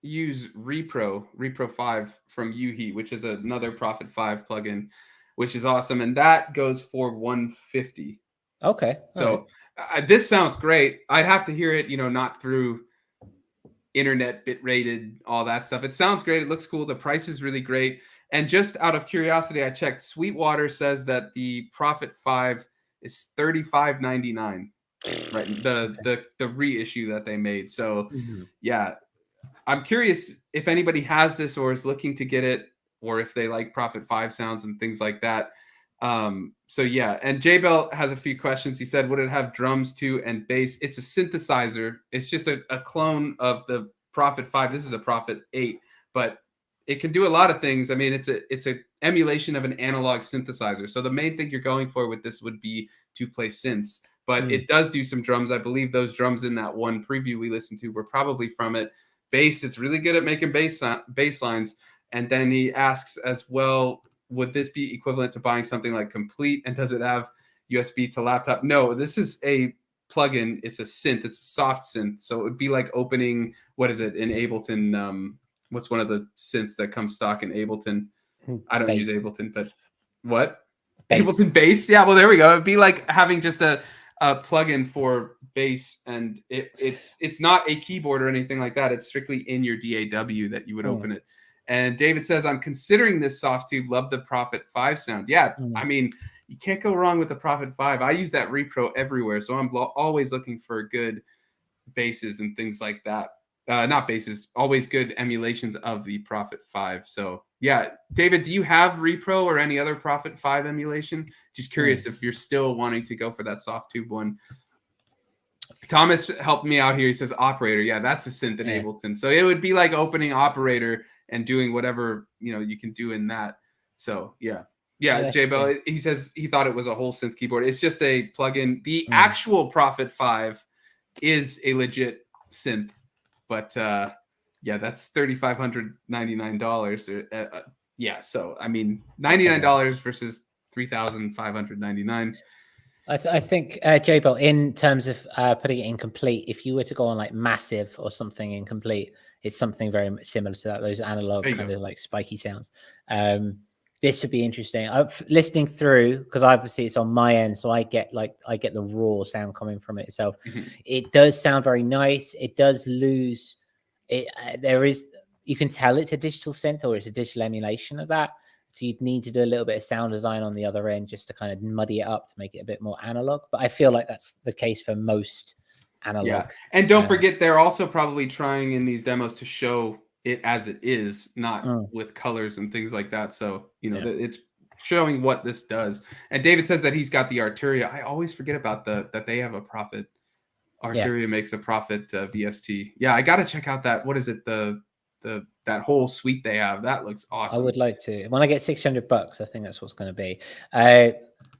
Speaker 1: use Repro 5 from UHeat, which is another Prophet 5 plugin, which is awesome, and that goes for 150.
Speaker 2: Okay.
Speaker 1: So this sounds great. I'd have to hear it, not through internet bit rated, all that stuff. It sounds great. It looks cool. The price is really great. And just out of curiosity, I checked. Sweetwater says that the Prophet 5 is $35.99. Right, the reissue that they made. So yeah, I'm curious if anybody has this or is looking to get it, or if they like Prophet 5 sounds and things like that. So yeah, and J Bell has a few questions. He said, would it have drums too and bass? It's a synthesizer. It's just a clone of the Prophet 5. This is a Prophet 8, but it can do a lot of things. I mean, it's a emulation of an analog synthesizer. So the main thing you're going for with this would be to play synths, but it does do some drums. I believe those drums in that one preview we listened to were probably from it. Bass, it's really good at making bass lines. And then he asks as well, would this be equivalent to buying something like Complete? And does it have USB to laptop? No, this is a plugin. It's a synth. It's a soft synth. So it would be like opening, what is it, in Ableton? What's one of the synths that comes stock in Ableton? I don't use Ableton, but what? Bass. Ableton Bass? Yeah, well, there we go. It'd be like having just a plugin for bass, and it's not a keyboard or anything like that. It's strictly in your DAW that you would open it. And David says, I'm considering this Softube. Love the Prophet 5 sound. Yeah, I mean, you can't go wrong with the Prophet 5. I use that repro everywhere, so I'm always looking for good basses and things like that. Not basses, always good emulations of the Prophet 5. So yeah, David, do you have repro or any other Prophet 5 emulation? Just curious if you're still wanting to go for that Softube one. Thomas helped me out here. He says Operator. Yeah, that's a synth in Ableton. So it would be like opening Operator and doing whatever you can do in that. So yeah, J Bell. He says he thought it was a whole synth keyboard. It's just a plugin. The actual Prophet 5 is a legit synth, but yeah, that's $3,599. Yeah, so I mean, $99 versus $3,599.
Speaker 2: I think J Bell, in terms of putting it in Complete, if you were to go on like Massive or something in Complete, it's something very similar to that. Those analog kind of like spiky sounds. This would be interesting. I'm listening through, because obviously it's on my end, so I get the raw sound coming from it itself. It does sound very nice. It does lose it. You can tell it's a digital synth or it's a digital emulation of that. So you'd need to do a little bit of sound design on the other end just to kind of muddy it up to make it a bit more analog. But I feel like that's the case for most analog. Yeah,
Speaker 1: and don't forget, they're also probably trying in these demos to show it as it is, not with colors and things like that. So, it's showing what this does. And David says that he's got the Arturia. I always forget about that they have a Prophet. Arturia makes a Prophet VST. Yeah, I got to check out that. What is it? That whole suite they have. That looks awesome.
Speaker 2: I would like to. When I get $600, I think that's what's going to be.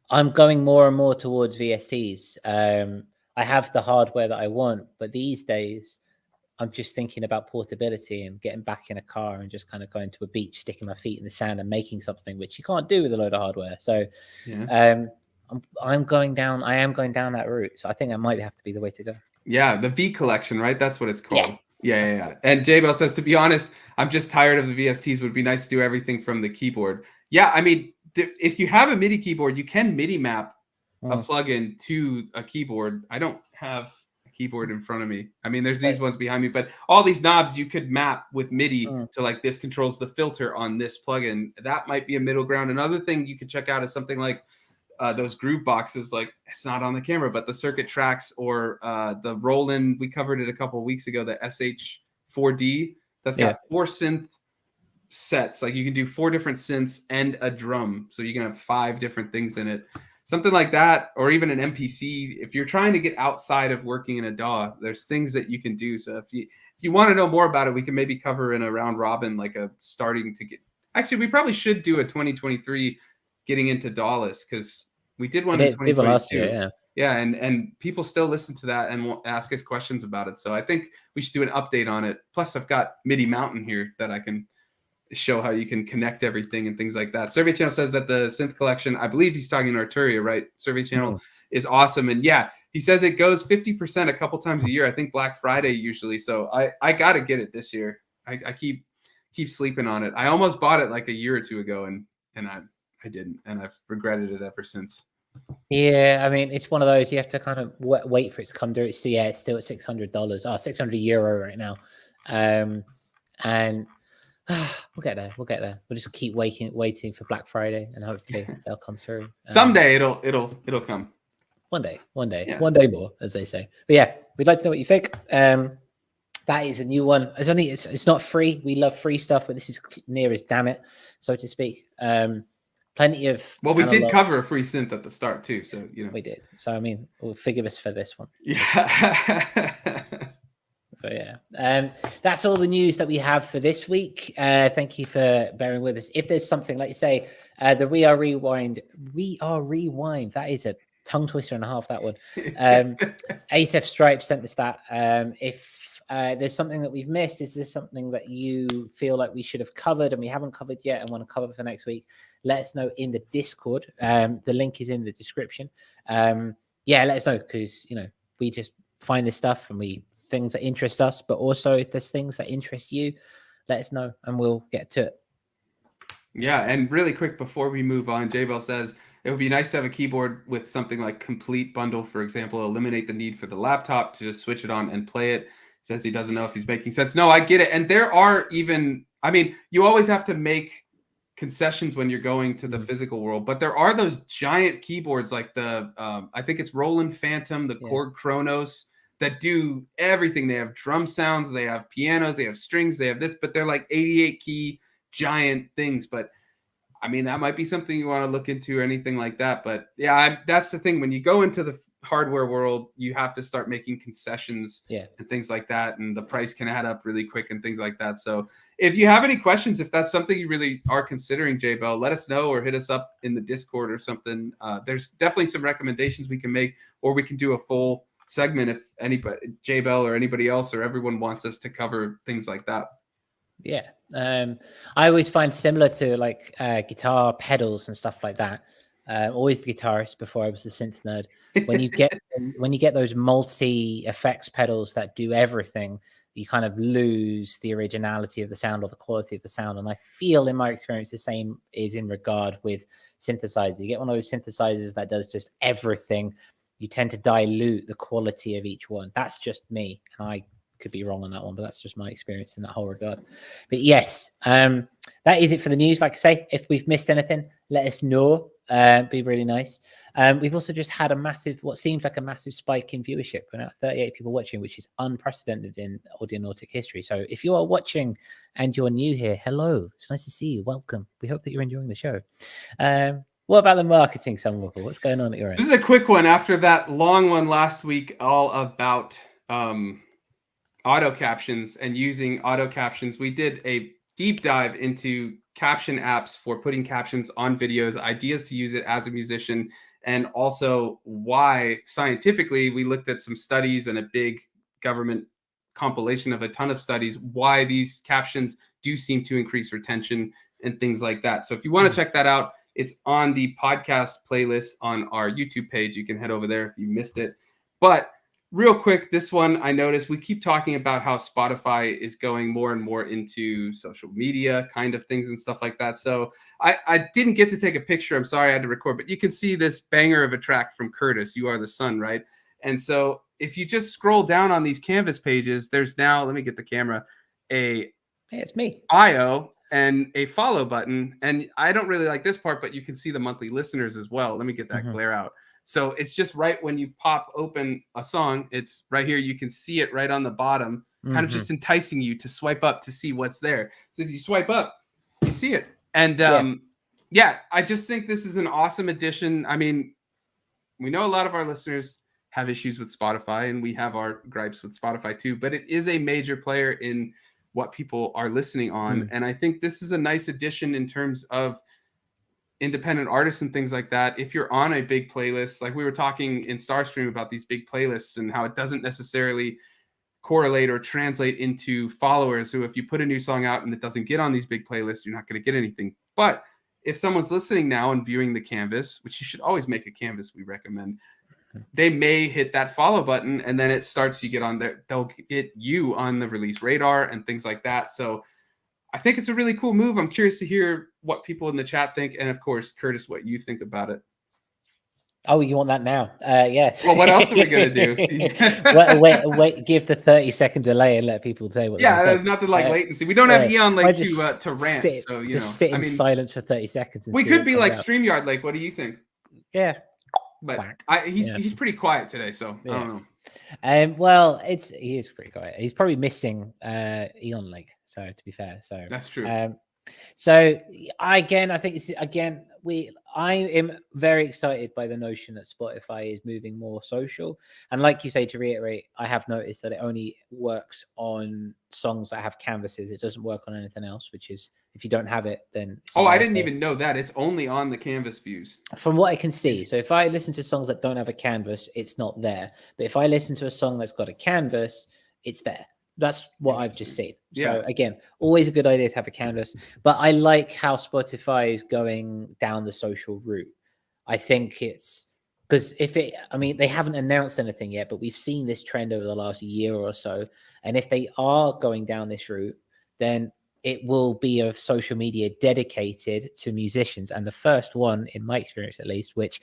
Speaker 2: I'm going more and more towards VSTs. I have the hardware that I want, but these days I'm just thinking about portability and getting back in a car and just kind of going to a beach, sticking my feet in the sand and making something, which you can't do with a load of hardware. So I am going down that route. So I think that might have to be the way to go.
Speaker 1: Yeah, the V collection, right? That's what it's called. Yeah. And J Bell says, to be honest, I'm just tired of the VSTs. Would be nice to do everything from the keyboard. Yeah, I mean, if you have a MIDI keyboard, you can MIDI map a plugin to a keyboard. I don't have a keyboard in front of me. I mean, there's these ones behind me, but all these knobs you could map with MIDI to like, this controls the filter on this plugin. That might be a middle ground. Another thing you could check out is something like those groove boxes. Like, it's not on the camera, but the Circuit Tracks or the Roland, we covered it a couple of weeks ago, the SH4D, that's got 4 synth sets. Like, you can do 4 different synths and a drum, so you can have 5 different things in it, something like that. Or even an MPC. If you're trying to get outside of working in a DAW, there's things that you can do. So if you want to know more about it, we can maybe cover in a round robin, like a starting to get. Actually, we probably should do a 2023 getting into DAWless, because we did one in 2022
Speaker 2: last year,
Speaker 1: and people still listen to that and ask us questions about it. So I think we should do an update on it. Plus, I've got MIDI Mountain here that I can show how you can connect everything and things like that. Survey Channel says that the synth collection, I believe he's talking Arturia, right? Survey Channel is awesome. And yeah, he says it goes 50% a couple times a year. I think Black Friday usually. So I got to get it this year. I keep sleeping on it. I almost bought it like a year or two ago and I didn't. And I've regretted it ever since.
Speaker 2: Yeah, I mean, it's one of those you have to kind of wait for it to come through. It's still at $600, €600 right now, and we'll get there. We'll just keep waiting for Black Friday, and hopefully they'll come through.
Speaker 1: Someday it'll come.
Speaker 2: One day,
Speaker 1: yeah.
Speaker 2: One day more, as they say. But yeah, we'd like to know what you think. That is a new one. It's not free. We love free stuff, but this is near as damn it, so to speak. Plenty of
Speaker 1: we did cover a free synth at the start too, so
Speaker 2: we did. So I mean, we'll forgive us for this one.
Speaker 1: Yeah.
Speaker 2: So yeah, that's all the news that we have for this week. Thank you for bearing with us. If there's something, like you say, the We Are Rewind. That is a tongue twister and a half. That one. ASF Stripe sent us that. If there's something that we've missed, is there something that you feel like we should have covered and we haven't covered yet and want to cover for next week? Let us know in the Discord. The link is in the description. Let us know, because we just find this stuff and things that interest us, but also if there's things that interest you, let us know and we'll get to it.
Speaker 1: Yeah, and really quick before we move on, J-Bell says it would be nice to have a keyboard with something like Complete Bundle, for example, eliminate the need for the laptop to just switch it on and play it. Says he doesn't know if he's making sense. No, I get it. And there are even, I mean, you always have to make concessions when you're going to the physical world, but there are those giant keyboards like the, I think it's Roland Phantom, the Korg Kronos, that do everything. They have drum sounds, they have pianos, they have strings, they have this, but they're like 88 key giant things. But I mean, that might be something you want to look into or anything like that. But yeah, that's the thing. When you go into the hardware world, you have to start making concessions and things like that, and the price can add up really quick and things like that. So if you have any questions, if that's something you really are considering, J-Bell, let us know or hit us up in the Discord or something. There's definitely some recommendations we can make, or we can do a full segment if anybody, J-Bell or anybody else or everyone wants us to cover things like that.
Speaker 2: Yeah. I always find similar to like guitar pedals and stuff like that. Always the guitarist before I was a synth nerd. When you get those multi effects pedals that do everything, you kind of lose the originality of the sound or the quality of the sound. And I feel, in my experience, the same is in regard with synthesizers. You get one of those synthesizers that does just everything, you tend to dilute the quality of each one. That's just me, and I could be wrong on that one, but that's just my experience in that whole regard. But yes, that is it for the news. Like I say, if we've missed anything, let us know. Be really nice. We've also just had what seems like a massive spike in viewership. We're now 38 people watching, which is unprecedented in Audionautic history. So if you are watching and you're new here, hello. It's nice to see you. Welcome. We hope that you're enjoying the show. What about the marketing, Sam? What's going on at your end?
Speaker 1: This is a quick one after that long one last week, all about auto captions and using auto captions. We did a deep dive into caption apps for putting captions on videos, ideas to use it as a musician, and also why scientifically we looked at some studies and a big government compilation of a ton of studies, why these captions do seem to increase retention and things like that. So if you want to check that out, it's on the podcast playlist on our YouTube page. You can head over there if you missed it. But real quick, this one, I noticed we keep talking about how Spotify is going more and more into social media kind of things and stuff like that. So I didn't get to take a picture. I'm sorry I had to record, but you can see this banger of a track from Curtis, You Are the Sun, right? And so if you just scroll down on these Canvas pages, there's now, let me get the camera, hey,
Speaker 2: it's me.
Speaker 1: bio and a follow button. And I don't really like this part, but you can see the monthly listeners as well. Let me get that glare out. So it's just right when you pop open a song, it's right here. You can see it right on the bottom, kind of just enticing you to swipe up to see what's there. So if you swipe up, you see it. And I just think this is an awesome addition. I mean, we know a lot of our listeners have issues with Spotify, and we have our gripes with Spotify too, but it is a major player in what people are listening on. And I think this is a nice addition in terms of independent artists and things like that. If you're on a big playlist, like we were talking in Starstream about these big playlists and how it doesn't necessarily correlate or translate into followers. So if you put a new song out and it doesn't get on these big playlists, you're not going to get anything. But if someone's listening now and viewing the canvas, which you should always make a canvas, we recommend, they may hit that follow button, and then it starts, you get on there, they'll get you on the release radar and things like that. So I think it's a really cool move. I'm curious to hear what people in the chat think. And of course, Curtis, what you think about it.
Speaker 2: Oh, you want that now? Yes.
Speaker 1: Well, what else are we going to do?
Speaker 2: wait, give the 30-second delay and let people say what
Speaker 1: yeah,
Speaker 2: they
Speaker 1: there's nothing like latency. We don't have Eon like to rant.
Speaker 2: Sit,
Speaker 1: so, you
Speaker 2: just sit in silence for 30 seconds. And
Speaker 1: we could be like StreamYard. Like, what do you think?
Speaker 2: Yeah.
Speaker 1: But he's pretty quiet today, so I don't know.
Speaker 2: Well, he is pretty quiet. He's probably missing Eon Lake. So to be fair, so
Speaker 1: that's true.
Speaker 2: So I think I am very excited by the notion that Spotify is moving more social. And like you say, to reiterate, I have noticed that it only works on songs that have canvases. It doesn't work on anything else, which is, if you don't have it, then...
Speaker 1: I didn't even know that. It's only on the canvas views.
Speaker 2: From what I can see. So if I listen to songs that don't have a canvas, it's not there. But if I listen to a song that's got a canvas, it's there. That's what I've just seen. So again, always a good idea to have a canvas. But I like how Spotify is going down the social route. I think it's because they haven't announced anything yet, but we've seen this trend over the last year or so. And if they are going down this route, then it will be a social media dedicated to musicians. And the first one, in my experience at least, which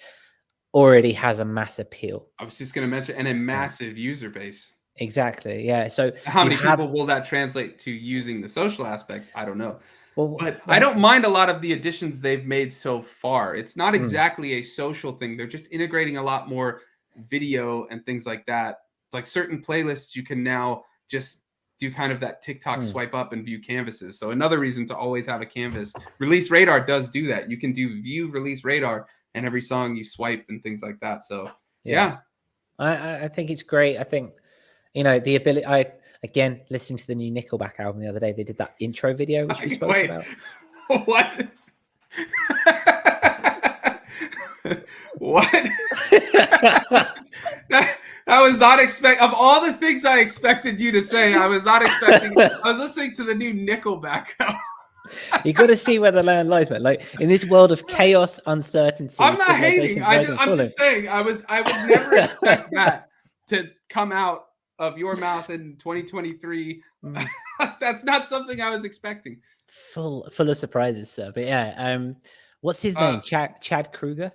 Speaker 2: already has a mass appeal.
Speaker 1: I was just going to mention, and a massive user base.
Speaker 2: Exactly. Yeah. So
Speaker 1: how many people will that translate to using the social aspect? I don't know.
Speaker 2: Well,
Speaker 1: but I don't mind a lot of the additions they've made so far. It's not exactly a social thing. They're just integrating a lot more video and things like that. Like certain playlists, you can now just do kind of that TikTok swipe up and view canvases. So another reason to always have a canvas. Release Radar does do that. You can do view Release Radar, and every song you swipe and things like that. So yeah.
Speaker 2: I think it's great. I think, the ability. Again, listening to the new Nickelback album the other day, they did that intro video, which we spoke about.
Speaker 1: What? What? I was not expecting, of all the things I expected you to say, I was not expecting. I was listening to the new Nickelback album.
Speaker 2: You got to see where the land lies, man. Like in this world of chaos, uncertainty.
Speaker 1: I'm not hating. I'm just saying. I would never expect that to come out of your mouth in 2023. That's not something I was expecting.
Speaker 2: Full of surprises, sir. But yeah, what's his name? Chad Kruger.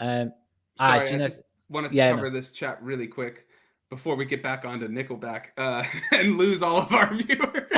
Speaker 1: Sorry, I just wanted to cover this chat really quick before we get back onto Nickelback and lose all of our viewers.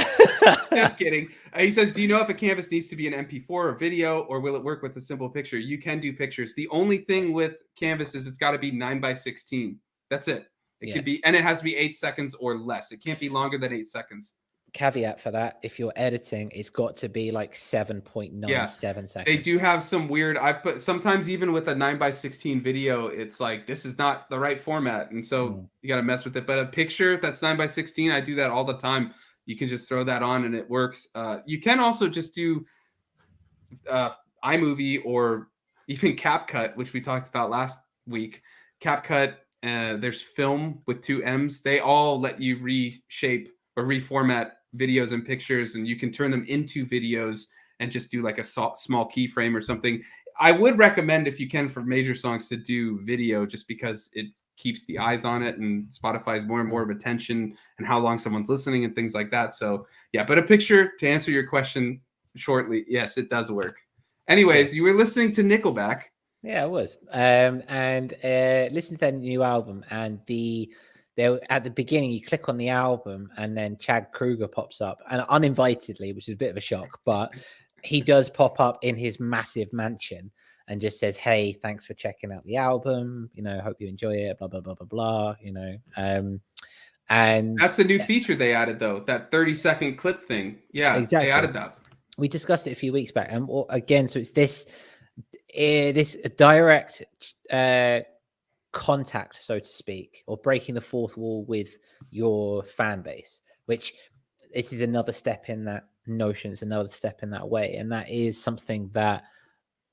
Speaker 1: Just kidding. He says, do you know if a canvas needs to be an MP4 or video, or will it work with a simple picture? You can do pictures. The only thing with canvas is it's got to be 9:16. That's it. It can be, and it has to be 8 seconds or less. It can't be longer than 8 seconds.
Speaker 2: Caveat for that: if you're editing, it's got to be like 7.97 seconds.
Speaker 1: They do have some weird. I've put sometimes even with a 9:16 video, it's like this is not the right format, and so you got to mess with it. But a picture that's 9:16, I do that all the time. You can just throw that on and it works. You can also just do iMovie or even CapCut, which we talked about last week. CapCut. There's Film with 2 M's. They all let you reshape or reformat videos and pictures, and you can turn them into videos and just do like a small keyframe or something. I would recommend, if you can, for major songs to do video, just because it keeps the eyes on it, and Spotify's more and more of attention and how long someone's listening and things like that. So yeah, but a picture, to answer your question shortly, yes, it does work. Anyways, you were listening to Nickelback.
Speaker 2: Yeah, I was. And listen to their new album, and at the beginning, you click on the album, and then Chad Kruger pops up, and uninvitedly, which is a bit of a shock, but he does pop up in his massive mansion and just says, "Hey, thanks for checking out the album. Hope you enjoy it. Blah blah blah blah blah." And
Speaker 1: that's the new feature they added, though, that 30-second clip thing. Yeah, exactly. They added that.
Speaker 2: We discussed it a few weeks back, and again, so it's this direct contact, so to speak, or breaking the fourth wall with your fan base, which this is another step in that notion. It's another step in that way, and that is something that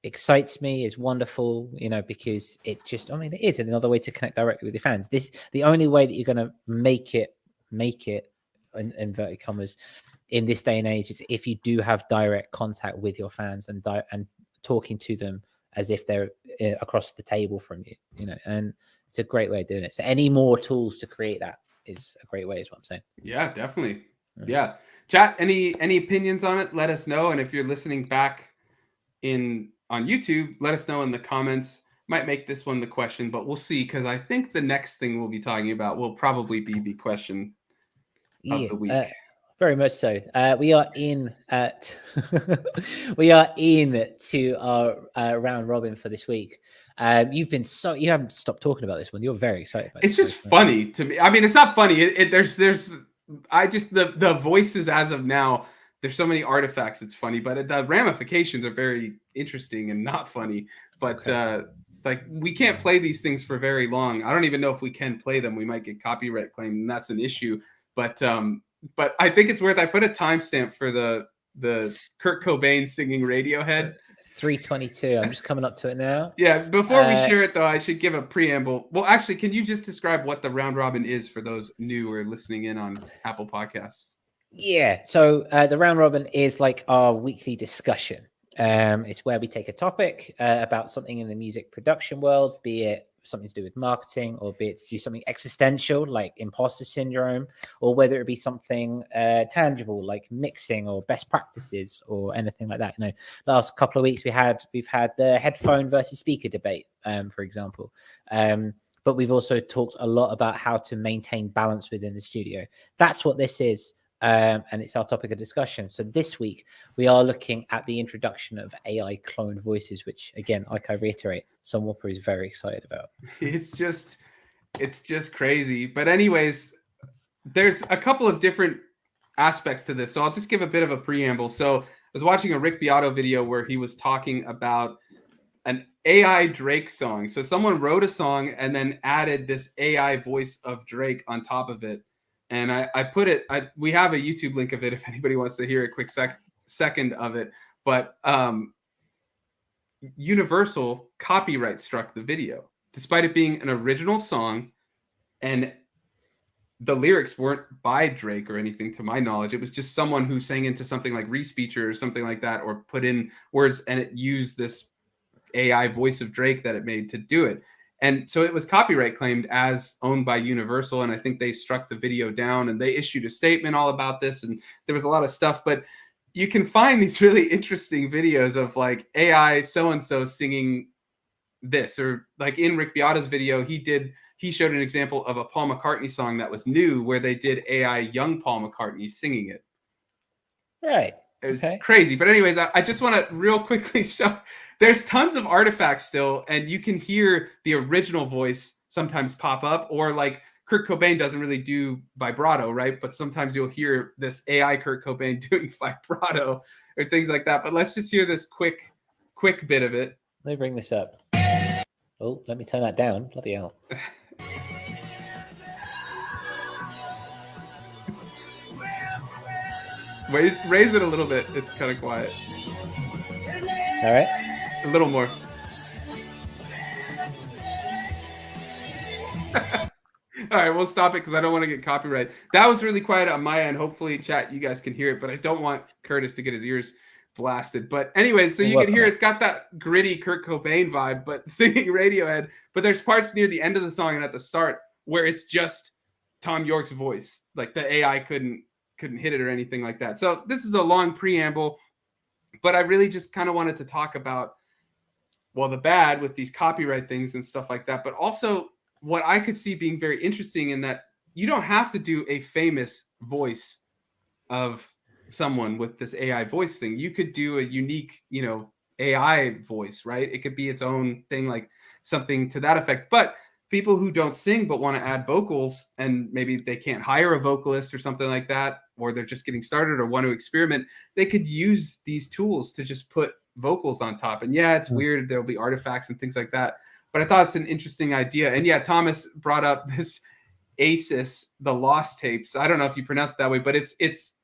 Speaker 2: excites me, is wonderful, because it is another way to connect directly with your fans. The only way that you're going to make it make it, in inverted commas, in this day and age, is if you do have direct contact with your fans and talking to them as if they're across the table from you, you know, and it's a great way of doing it. So any more tools to create that is a great way, is what I'm saying.
Speaker 1: Yeah, definitely. Yeah. Chat, any opinions on it? Let us know. And if you're listening back on YouTube, let us know in the comments. Might make this one the question, but we'll see, because I think the next thing we'll be talking about will probably be the question of the week.
Speaker 2: Very much so. We are in at we are in to our round robin for this week. You haven't stopped talking about this one. You're very excited about
Speaker 1: it's just funny to me. I mean, it's not funny. There's the voices as of now, there's so many artifacts, it's funny, but the ramifications are very interesting and not funny. But like, we can't play these things for very long. I don't even know if we can play them. We might get copyright claimed, and that's an issue. But I think it's worth. I put a timestamp for the Kurt Cobain singing Radiohead.
Speaker 2: 3:22. I'm just coming up to it now.
Speaker 1: Yeah. Before we share it, though, I should give a preamble. Well, actually, can you just describe what the round robin is for those new or listening in on Apple Podcasts?
Speaker 2: Yeah. So the round robin is like our weekly discussion. It's where we take a topic about something in the music production world, be it something to do with marketing, or be it to do something existential like imposter syndrome, or whether it be something tangible like mixing or best practices or anything like that. You know, last couple of weeks we've had the headphone versus speaker debate, for example. But we've also talked a lot about how to maintain balance within the studio. That's what this is. And it's our topic of discussion. So this week we are looking at the introduction of AI cloned voices, which, again, like I reiterate, Son Whopper is very excited about.
Speaker 1: It's just crazy. But anyways, there's a couple of different aspects to this. So I'll just give a bit of a preamble. So I was watching a Rick Beato video where he was talking about an AI Drake song. So someone wrote a song and then added this AI voice of Drake on top of it. And I put it, we have a YouTube link of it if anybody wants to hear a quick second of it. But Universal copyright struck the video, despite it being an original song. And the lyrics weren't by Drake or anything, to my knowledge. It was just someone who sang into something like Respeecher or something like that, or put in words, and it used this AI voice of Drake that it made to do it. And so it was copyright claimed as owned by Universal, and I think they struck the video down, and they issued a statement all about this, and there was a lot of stuff. But you can find these really interesting videos of like AI so-and-so singing this, or like in Rick Beato's video, he showed an example of a Paul McCartney song that was new, where they did AI young Paul McCartney singing it.
Speaker 2: Right.
Speaker 1: It was crazy. But anyways, I just want to real quickly show, there's tons of artifacts still, and you can hear the original voice sometimes pop up, or like Kurt Cobain doesn't really do vibrato, right? But sometimes you'll hear this AI Kurt Cobain doing vibrato or things like that. But let's just hear this quick bit of it.
Speaker 2: Let me bring this up. Oh, let me turn that down. Bloody hell.
Speaker 1: Raise it a little bit. It's kind of quiet.
Speaker 2: All right.
Speaker 1: A little more. All right, we'll stop it because I don't want to get copyright. That was really quiet on my end. Hopefully, chat, you guys can hear it, but I don't want Curtis to get his ears blasted. But anyways, so you can hear it's got that gritty Kurt Cobain vibe, but singing Radiohead. But there's parts near the end of the song and at the start where it's just Tom York's voice. Like the AI couldn't hit it or anything like that. So this is a long preamble, but I really just kind of wanted to talk about, well, the bad with these copyright things and stuff like that, but also what I could see being very interesting in that you don't have to do a famous voice of someone with this AI voice thing. You could do a unique, AI voice, right? It could be its own thing, like something to that effect. But people who don't sing but want to add vocals, and maybe they can't hire a vocalist or something like that, or they're just getting started or want to experiment, they could use these tools to just put vocals on top. And yeah, it's weird. There'll be artifacts and things like that. But I thought it's an interesting idea. And yeah, Thomas brought up this Asis, the Lost Tapes. I don't know if you pronounce it that way, but it's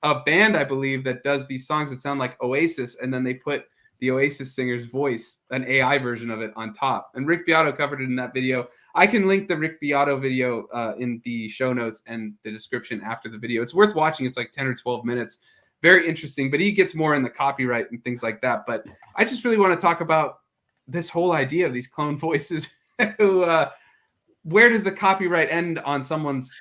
Speaker 1: a band, I believe, that does these songs that sound like Oasis, and then they put the Oasis singer's voice, an AI version of it on top. And Rick Beato covered it in that video. I can link the Rick Beato video in the show notes and the description after the video. It's worth watching. It's like 10 or 12 minutes. Very interesting, but he gets more in the copyright and things like that. But I just really want to talk about this whole idea of these clone voices. Where does the copyright end on someone's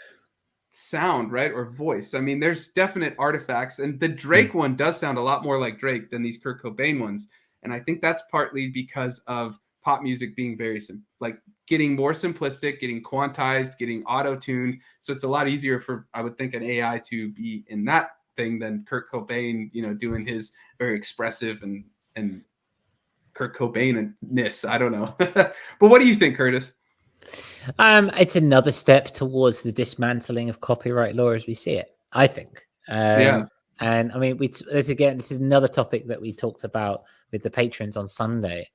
Speaker 1: sound, right, or voice? I mean, there's definite artifacts, and the Drake one does sound a lot more like Drake than these Kurt Cobain ones, and I think that's partly because of pop music being very like getting more simplistic, getting quantized, getting auto-tuned. So it's a lot easier for, I would think, an AI to be in that thing than Kurt Cobain, you know, doing his very expressive and Kurt Cobain-ness. I don't know. But what do you think, Curtis?
Speaker 2: It's another step towards the dismantling of copyright law as we see it, I think.
Speaker 1: Yeah.
Speaker 2: And I mean, this is another topic that we talked about with the patrons on Sunday,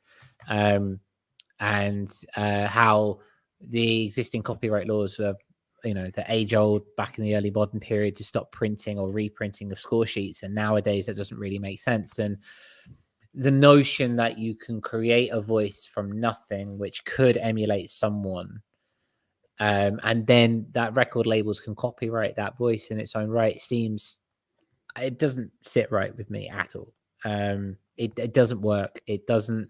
Speaker 2: and how the existing copyright laws were, you know, the age old back in the early modern period to stop printing or reprinting of score sheets. And nowadays that doesn't really make sense. And the notion that you can create a voice from nothing, which could emulate someone, and then that record labels can copyright that voice in its own right, it doesn't sit right with me at all. It doesn't work. It doesn't.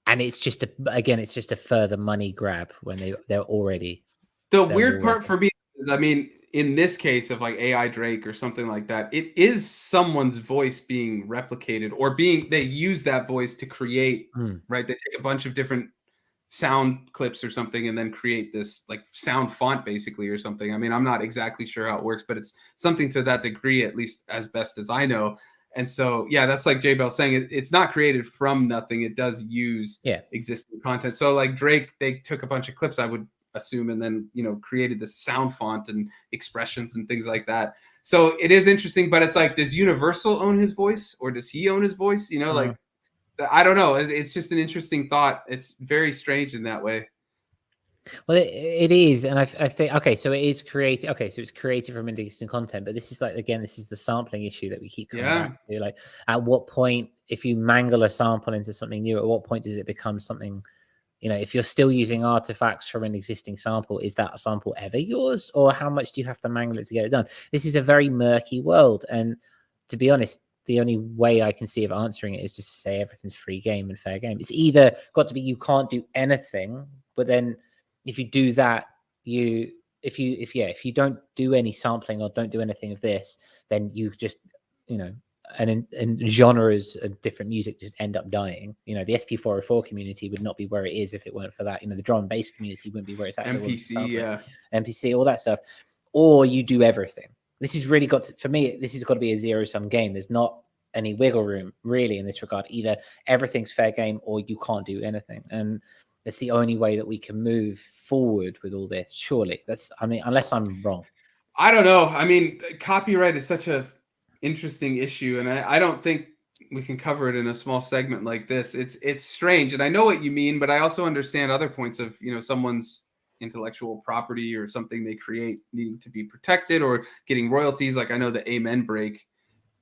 Speaker 2: And it's just a further money grab when they're already.
Speaker 1: The weird part for me is, I mean, in this case of like AI Drake or something like that, it is someone's voice being replicated, or they use that voice to create, right? They take a bunch of different sound clips or something and then create this like sound font basically or something. I mean, I'm not exactly sure how it works, but it's something to that degree, at least as best as I know. And so, yeah, that's like J Bell saying, it's not created from nothing. It does use existing content. So like Drake, they took a bunch of clips, I would assume, and then, you know, created the sound font and expressions and things like that. So it is interesting, but it's like, does Universal own his voice, or does he own his voice? You know, like, I don't know. It's just an interesting thought. It's very strange in that way.
Speaker 2: Well, it is, and I think, okay, so it is created. Okay, so it's created from existing content, but this is like, again, this is the sampling issue that we keep coming back to. Like, at what point, if you mangle a sample into something new, at what point does it become something? You know, if you're still using artifacts from an existing sample, is that sample ever yours, or how much do you have to mangle it to get it done? This is a very murky world, and to be honest, the only way I can see of answering it is just to say everything's free game and fair game. It's either got to be you can't do anything, but then if you do that, if you don't do any sampling or don't do anything of this, then you just, you know, and genres of different music just end up dying. You know, the SP404 community would not be where it is if it weren't for that. You know, the drum and bass community wouldn't be where it's at.
Speaker 1: MPC,
Speaker 2: MPC, all that stuff. Or you do everything. This has really got to, for me, this has got to be a zero-sum game. There's not any wiggle room really in this regard. Either everything's fair game or you can't do anything. And that's the only way that we can move forward with all this. Surely, I mean, unless I'm wrong.
Speaker 1: I don't know. I mean, copyright is such a interesting issue, and I don't think we can cover it in a small segment like this. It's strange, and I know what you mean, but I also understand other points of, you know, someone's intellectual property or something they create needing to be protected or getting royalties. Like I know the Amen break,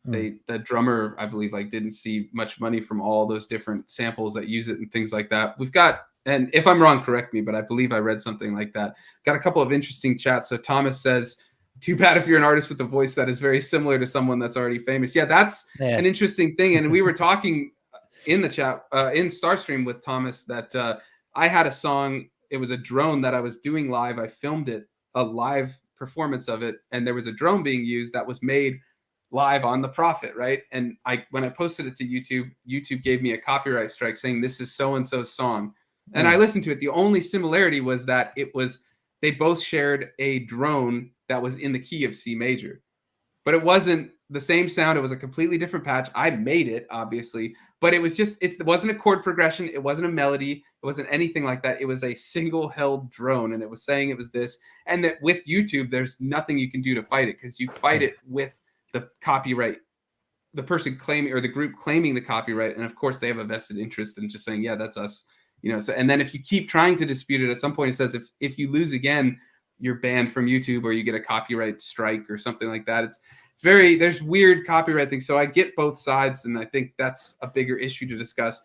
Speaker 1: the drummer, I believe, like didn't see much money from all those different samples that use it and things like that. We've got, and if I'm wrong, correct me, but I believe I read something like that. Got a couple of interesting chats. So Thomas says, too bad if you're an artist with a voice that is very similar to someone that's already famous. Yeah, that's an interesting thing. And we were talking in the chat, in Starstream with Thomas, that I had a song. It was a drone that I was doing live. I filmed it, a live performance of it. And there was a drone being used that was made live on the Prophet, right? And when I posted it to YouTube, YouTube gave me a copyright strike saying this is so-and-so's song. And I listened to it. The only similarity was that they both shared a drone that was in the key of C major, but it wasn't the same sound. It was a completely different patch. I made it, obviously, but it was just, it wasn't a chord progression. It wasn't a melody. It wasn't anything like that. It was a single held drone, and it was saying it was this. And that with YouTube, there's nothing you can do to fight it, because you fight it with the copyright, the person claiming, or the group claiming the copyright. And of course they have a vested interest in just saying, yeah, that's us, you know. So, and then if you keep trying to dispute it, at some point it says, if you lose again, you're banned from YouTube, or you get a copyright strike or something like that. It's there's weird copyright things. So I get both sides, and I think that's a bigger issue to discuss.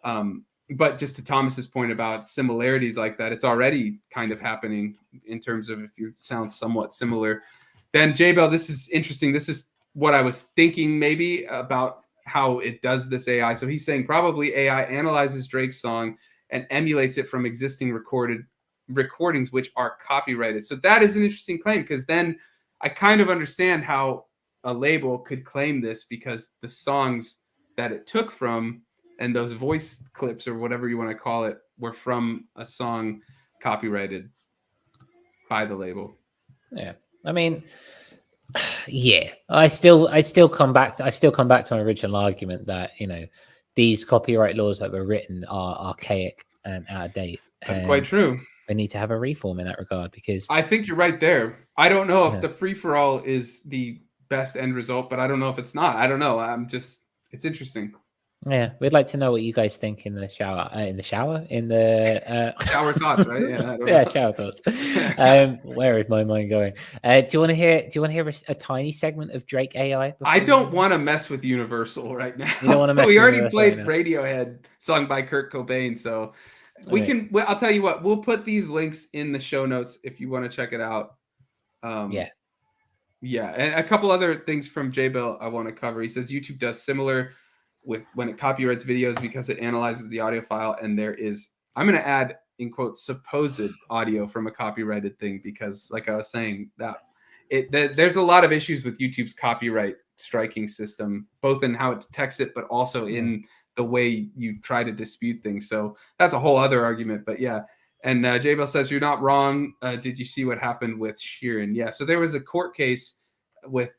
Speaker 1: But just to Thomas's point about similarities like that, it's already kind of happening in terms of if you sound somewhat similar. Then J-Bell, this is interesting. This is what I was thinking maybe about how it does this AI. So he's saying probably AI analyzes Drake's song and emulates it from existing recordings which are copyrighted. So that is an interesting claim, because then I kind of understand how a label could claim this, because the songs that it took from and those voice clips or whatever you want to call it were from a song copyrighted by the label.
Speaker 2: Yeah, I mean, yeah, I still come back to my original argument that, you know, these copyright laws that were written are archaic and out of date.
Speaker 1: That's quite true.
Speaker 2: We need to have a reform in that regard, because
Speaker 1: I think you're right there. I don't know if the free for all is the best end result, but I don't know if it's not. I don't know. It's interesting.
Speaker 2: Yeah, we'd like to know what you guys think in the shower. Shower
Speaker 1: thoughts, right? Yeah,
Speaker 2: yeah, shower thoughts. Where is my mind going? Do you want to hear a tiny segment of Drake AI?
Speaker 1: I don't want to mess with Universal right now.
Speaker 2: You don't want to mess.
Speaker 1: We
Speaker 2: with
Speaker 1: already played Radiohead, sung by Kurt Cobain, so we can. I'll tell you what. We'll put these links in the show notes if you want to check it out. Yeah, and a couple other things from J-Bell I want to cover. He says YouTube does similar with when it copyrights videos because it analyzes the audio file, and there is, I'm going to add in quotes, supposed audio from a copyrighted thing, because like I was saying, there's a lot of issues with YouTube's copyright striking system, both in how it detects it, but also in the way you try to dispute things. So that's a whole other argument, but yeah. And J-Bell says, you're not wrong. Did you see what happened with Sheeran? Yeah. So there was a court case with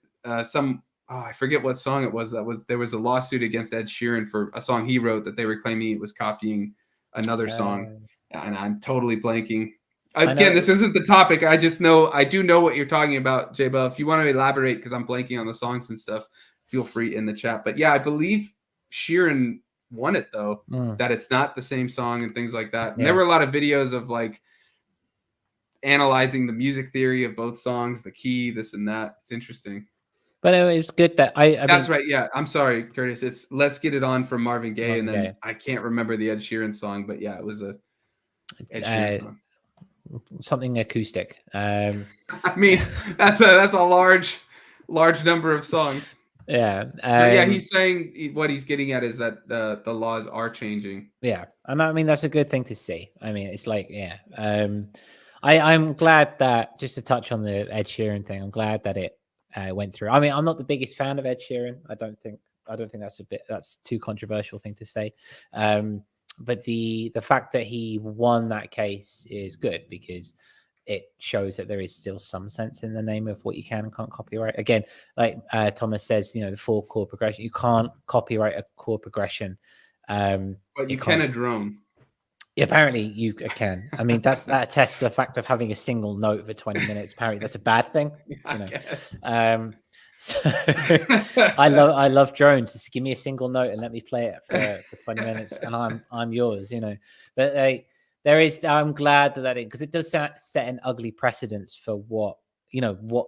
Speaker 1: I forget what song it was. There was a lawsuit against Ed Sheeran for a song he wrote that they were claiming it was copying another song, and I'm totally blanking. Again, this isn't the topic. I do know what you're talking about, J-Bell. If you want to elaborate, because I'm blanking on the songs and stuff, feel free in the chat. But yeah, I believe Sheeran won it though. That it's not the same song and things like that. And there were a lot of videos of like analyzing the music theory of both songs, the key, this and that. It's interesting.
Speaker 2: But anyway, it's good that
Speaker 1: That's right. Yeah, I'm sorry, Curtis. It's "Let's Get It On" from Marvin Gaye, and then I can't remember the Ed Sheeran song, but yeah, it was a Ed Sheeran song.
Speaker 2: Something acoustic. I
Speaker 1: mean, that's a large number of songs.
Speaker 2: Yeah.
Speaker 1: Yeah, he's saying what he's getting at is that the laws are changing.
Speaker 2: Yeah, and I mean that's a good thing to see. I mean, it's like I'm glad that, just to touch on the Ed Sheeran thing, I'm glad that it went through. I mean, I'm not the biggest fan of Ed Sheeran. I don't think that's too controversial thing to say. But the fact that he won that case is good, because it shows that there is still some sense in the name of what you can and can't copyright. Again, like Thomas says, you know, the 4 chord progression, you can't copyright a chord progression.
Speaker 1: But you can a drone.
Speaker 2: Apparently you can. I mean, that attests to the fact of having a single note for 20 minutes. Apparently that's a bad thing. You know? So I love drones. Just give me a single note and let me play it for 20 minutes, and I'm yours. You know, but I'm glad that because it does set an ugly precedence for what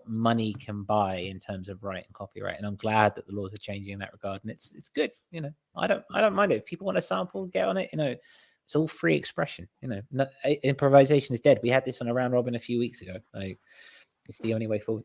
Speaker 2: money can buy in terms of right and copyright. And I'm glad that the laws are changing in that regard, and it's good. You know, I don't mind it. If people want to sample, get on it. You know. It's all free expression, you know. Improvisation is dead. We had this on a round robin a few weeks ago. Like, it's the only way forward.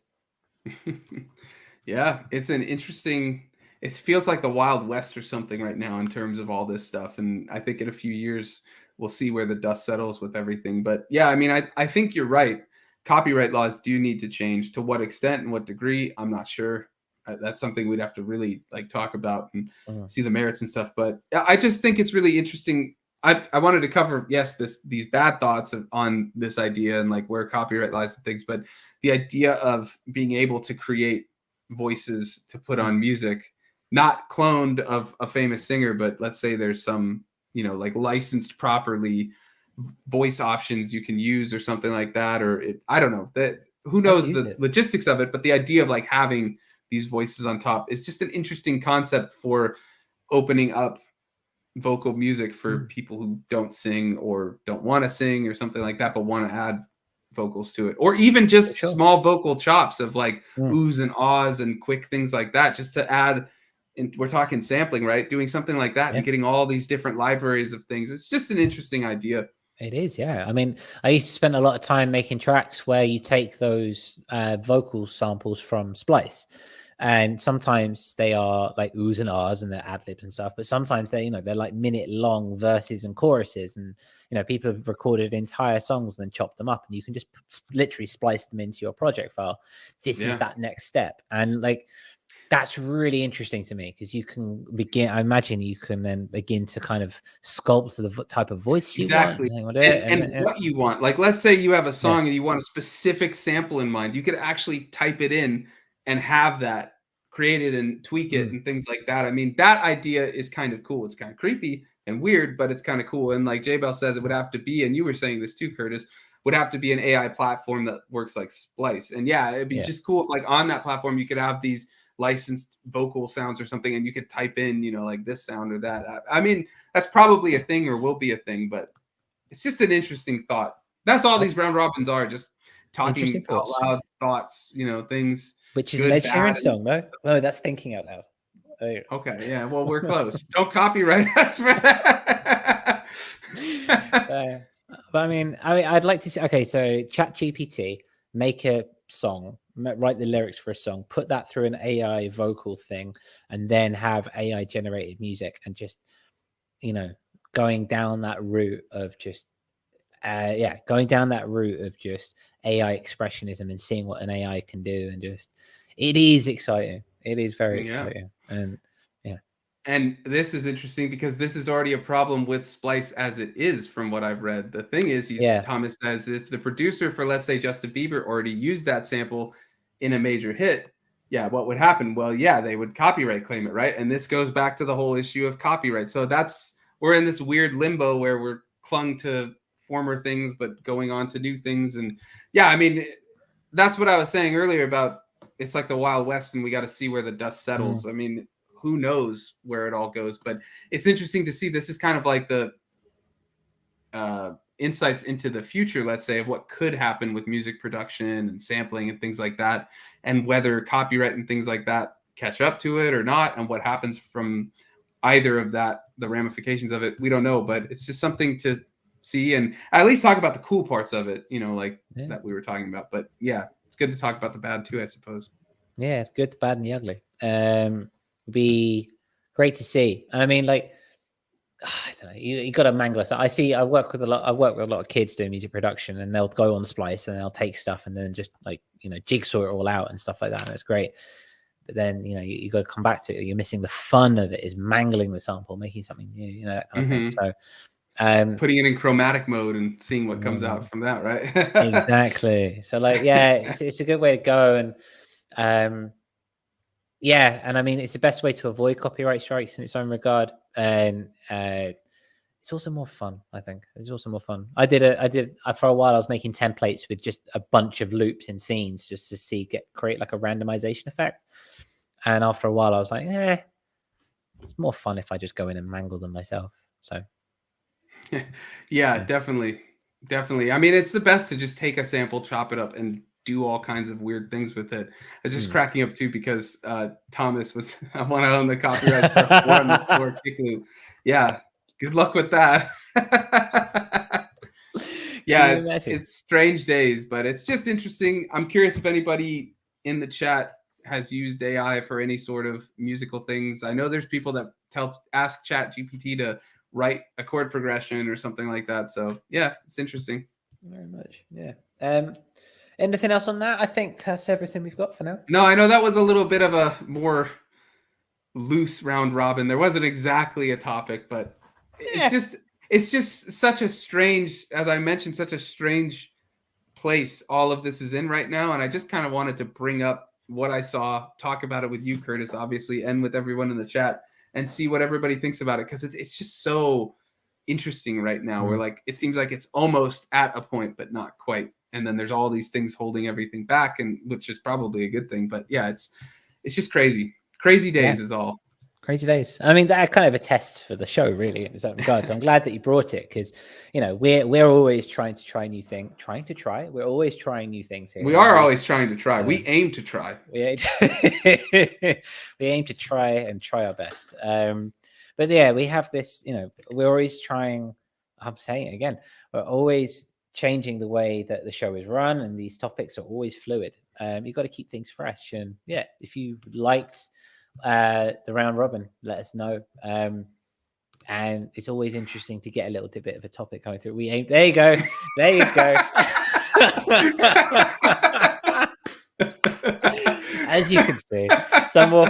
Speaker 1: Yeah, it's an interesting. It feels like the Wild West or something right now in terms of all this stuff, and I think in a few years we'll see where the dust settles with everything. But yeah, I mean, I think you're right. Copyright laws do need to change. To what extent and what degree, I'm not sure. That's something we'd have to really talk about and see the merits and stuff. But I just think it's really interesting. I wanted to cover, these bad thoughts on this idea and like where copyright lies and things, but the idea of being able to create voices to put on music, not cloned of a famous singer, but let's say there's some, like licensed properly voice options you can use or something like that, or I don't know, that who knows the logistics of it, but the idea of like having these voices on top is just an interesting concept for opening up vocal music for people who don't sing or don't want to sing or something like that, but want to add vocals to it, or even just
Speaker 2: Sure.
Speaker 1: small vocal chops of like
Speaker 2: Mm.
Speaker 1: oohs and ahs and quick things like that, just to add. And we're talking sampling, right? Doing something like that and getting all these different libraries of things. It's just an interesting idea.
Speaker 2: It is, yeah. I mean, I used to spend a lot of time making tracks where you take those vocal samples from Splice, and sometimes they are like oohs and ahs and they're ad libs and stuff. But sometimes they, they're like minute long verses and choruses, and people have recorded entire songs and then chopped them up, and you can just literally splice them into your project file. This is that next step, and like. That's really interesting to me because you can begin. I imagine you can then begin to kind of sculpt the type of voice you want.
Speaker 1: And what you want. Like, let's say you have a song and you want a specific sample in mind. You could actually type it in and have that created and tweak it and things like that. I mean, that idea is kind of cool. It's kind of creepy and weird, but it's kind of cool. And like J-Bell says, it would have to be, and you were saying this too, Curtis, would have to be an AI platform that works like Splice. And yeah, it'd be just cool if like on that platform you could have these licensed vocal sounds or something, and you could type in, like this sound or that. I mean, that's probably a thing or will be a thing, but it's just an interesting thought. That's all these round robins are, just talking out loud thoughts, things.
Speaker 2: Which is an Ed Sheeran song, no? No, that's thinking out loud.
Speaker 1: Okay, yeah, well, we're close. Don't copyright us.
Speaker 2: But I mean, I'd like to see. Okay, so ChatGPT, make a song, write the lyrics for a song, put that through an AI vocal thing, and then have AI generated music, and just going down that route of just going down that route of just AI expressionism and seeing what an AI can do, and just it is exciting. It is very exciting,
Speaker 1: and this is interesting because this is already a problem with Splice as it is, from what I've read. The thing is, Thomas says, if the producer for, let's say, Justin Bieber already used that sample in a major hit, what would happen? Well, they would copyright claim it, right? And this goes back to the whole issue of copyright. So we're in this weird limbo where we're clung to former things, but going on to new things. And I mean, that's what I was saying earlier about it's like the Wild West, and we got to see where the dust settles. I mean, who knows where it all goes, but it's interesting to see. This is kind of like the insights into the future, let's say, of what could happen with music production and sampling and things like that, and whether copyright and things like that catch up to it or not, and what happens from either of that, the ramifications of it, we don't know. But it's just something to see and at least talk about the cool parts of it, that we were talking about. But it's good to talk about the bad too, I suppose.
Speaker 2: Yeah, good, the bad, and the ugly. Be great to see. I mean, like, I don't know, you got to mangle us. I work with a lot of kids doing music production, and they'll go on Splice and they'll take stuff and then just like jigsaw it all out and stuff like that, and it's great. But then you got to come back to it. You're missing the fun of it, is mangling the sample, making something new, that kind of thing. So
Speaker 1: putting it in chromatic mode and seeing what comes out from that, right?
Speaker 2: Exactly. So like, it's a good way to go. And and I mean, it's the best way to avoid copyright strikes in its own regard, and it's also more fun. I think it's also more fun. I did for a while. I was making templates with just a bunch of loops and scenes just to create like a randomization effect. And after a while, I was like, it's more fun if I just go in and mangle them myself. So
Speaker 1: definitely. I mean, it's the best to just take a sample, chop it up, and do all kinds of weird things with it. I was just cracking up too because Thomas was I want to own the copyright for Haur on the floor kick loop. Good luck with that. It's strange days, but it's just interesting. I'm curious if anybody in the chat has used AI for any sort of musical things. I know there's people that ask ChatGPT to write a chord progression or something like that. So it's interesting.
Speaker 2: Very much. Anything else on that? I think that's everything we've got for now.
Speaker 1: No, I know that was a little bit of a more loose round robin. There wasn't exactly a topic, but it's just such a strange, as I mentioned, such a strange place all of this is in right now. And I just kind of wanted to bring up what I saw, talk about it with you, Curtis, obviously, and with everyone in the chat, and see what everybody thinks about it, because it's just so interesting right now. Where like it seems like it's almost at a point, but not quite. And then there's all these things holding everything back, and which is probably a good thing. But it's just crazy days is all.
Speaker 2: Crazy days. I mean, that kind of attests for the show, really, in certain regards. So I'm glad that you brought it because, you know, we're always trying to try new things. We're always trying new things here.
Speaker 1: We are always trying to try. We aim to try.
Speaker 2: We aim to try our best. But yeah, we have this. You know, we're always trying. I'm saying it again. We're always changing the way that the show is run, and these topics are always fluid. You've got to keep things fresh. And yeah, if you liked the round robin, let us know. And it's always interesting to get a little bit of a topic coming through. There you go. As you can see,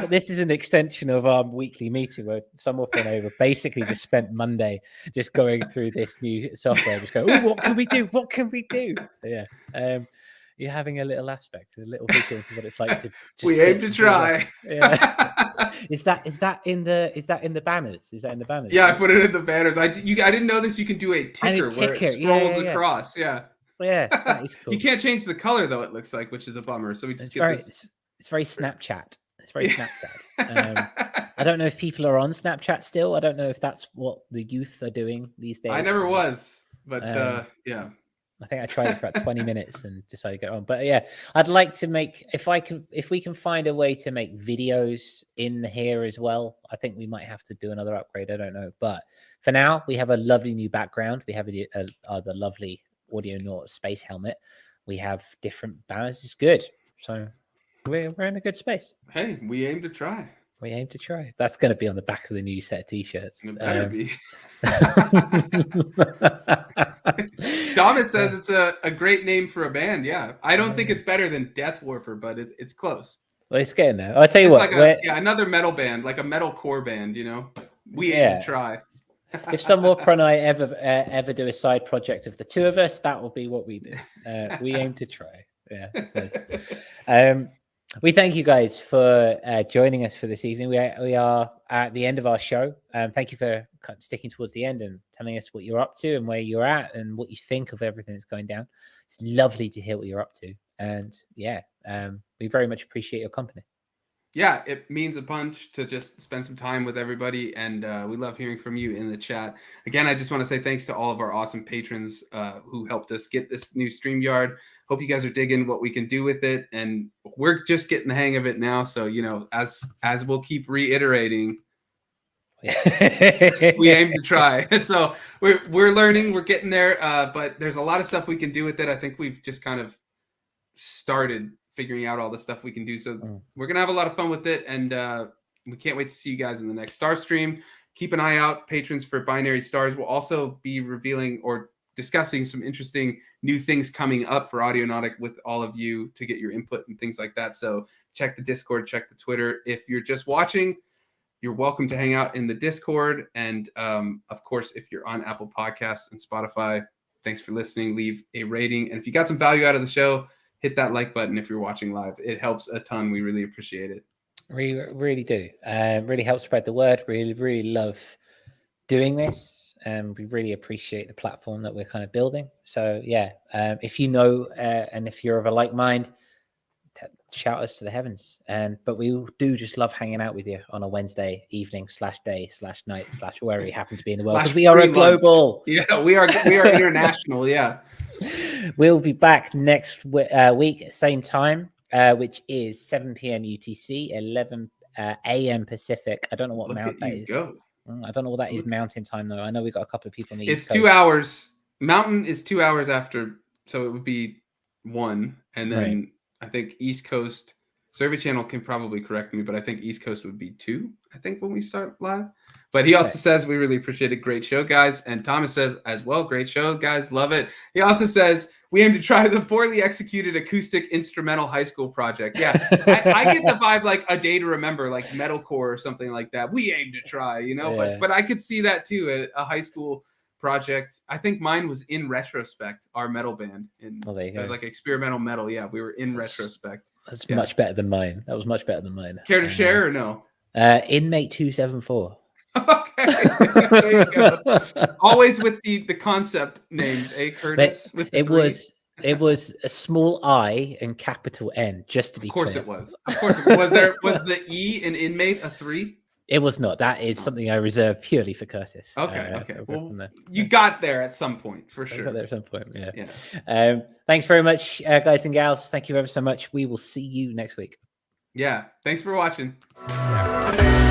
Speaker 2: this is an extension of our weekly meeting where some up and over basically just spent Monday just going through this new software, just going, what can we do? What can we do? So yeah. You're having a little aspect, a little vision into what it's like to.
Speaker 1: We aim to try.
Speaker 2: Yeah. Is that in the banners? Is that in the banners?
Speaker 1: Yeah, I put it in the banners. I didn't know this. You can do a ticker where it scrolls across. Yeah.
Speaker 2: Yeah, that is cool.
Speaker 1: You can't change the color though. It looks like, which is a bummer. So we just
Speaker 2: It's very Snapchat. It's very Snapchat. I don't know if people are on Snapchat still. I don't know if that's what the youth are doing these days.
Speaker 1: I never was, but yeah.
Speaker 2: I think I tried it for about 20 minutes and decided to go on. But yeah, I'd like to make, if we can find a way to make videos in here as well, I think we might have to do another upgrade. I don't know. But for now, we have a lovely new background. We have the lovely Audionaut space helmet. We have different banners. It's good. So we're in a good space.
Speaker 1: Hey, we aim to try.
Speaker 2: We aim to try. That's going to be on the back of the new set of t-shirts.
Speaker 1: It better be. Thomas says it's a great name for a band. Yeah, I don't think it's better than Death Warper, but it's close.
Speaker 2: Well, it's getting there. I'll tell you what.
Speaker 1: Like another metal band, like a metal core band. You know, we aim to try.
Speaker 2: If some more and I ever do a side project of the two of us, that will be what we do. We aim to try. Yeah. So, we thank you guys for joining us for this evening. We are at the end of our show. Thank you for sticking towards the end and telling us what you're up to and where you're at and what you think of everything that's going down. It's lovely to hear what you're up to. And yeah, we very much appreciate your company.
Speaker 1: Yeah, it means a bunch to just spend some time with everybody, and we love hearing from you in the chat. Again, I just want to say thanks to all of our awesome patrons who helped us get this new StreamYard. Hope you guys are digging what we can do with it, and we're just getting the hang of it now. So, you know, as we'll keep reiterating, we aim to try. So we're learning, we're getting there, but there's a lot of stuff we can do with it. I think we've just kind of started figuring out all the stuff we can do. So we're going to have a lot of fun with it. And we can't wait to see you guys in the next Star Stream. Keep an eye out, patrons, for Binary Stars. We'll also be revealing or discussing some interesting new things coming up for Audionautic with all of you to get your input and things like that. So check the Discord, check the Twitter. If you're just watching, you're welcome to hang out in the Discord. And of course, if you're on Apple Podcasts and Spotify, thanks for listening. Leave a rating. And if you got some value out of the show, hit that like button if you're watching live. It helps a ton. We really appreciate it.
Speaker 2: We really do. Really helps spread the word. Really love doing this. And we really appreciate the platform that we're kind of building. So yeah, if you know, and if you're of a like mind, shout us to the heavens. But we do just love hanging out with you on a Wednesday evening /day/night/ wherever you happen to be in the world. Because we are a global.
Speaker 1: Yeah, we are international. Yeah.
Speaker 2: We'll be back next week at same time, which is 7 p.m. UTC, 11 a.m. Pacific. I don't know what mountain that is. I don't know what that is mountain time, though. I know we've got a couple of people in the East Coast.
Speaker 1: 2 hours. Mountain is 2 hours after, so it would be 1. And then I think East Coast, Survey Channel can probably correct me, but I think East Coast would be 2, I think, when we start live. But he also says, we really appreciate it. Great show, guys. And Thomas says as well, great show, guys. Love it. He also says, we aim to try the poorly executed acoustic instrumental high school project. Yeah, I get the vibe like A Day to Remember, like metalcore or something like that. We aim to try, you know, but I could see that too, a high school project. I think mine was In Retrospect, our metal band. It was like experimental metal. Yeah, we were In Retrospect.
Speaker 2: That's much better than mine. That was much better than mine.
Speaker 1: Care to share or no?
Speaker 2: Inmate 274.
Speaker 1: Okay, there you go. Always with the concept names, Curtis?
Speaker 2: It was a small I and capital N, just to be clear.
Speaker 1: Of course it was. Was the E in inmate a 3?
Speaker 2: It was not. That is something I reserve purely for Curtis.
Speaker 1: Okay.
Speaker 2: We'll go
Speaker 1: Well,
Speaker 2: from there.
Speaker 1: you got there at some point for
Speaker 2: I
Speaker 1: sure.
Speaker 2: got there at some point. Yeah.
Speaker 1: Yeah.
Speaker 2: Thanks very much, guys and gals. Thank you ever so much. We will see you next week.
Speaker 1: Yeah. Thanks for watching.
Speaker 2: Yeah.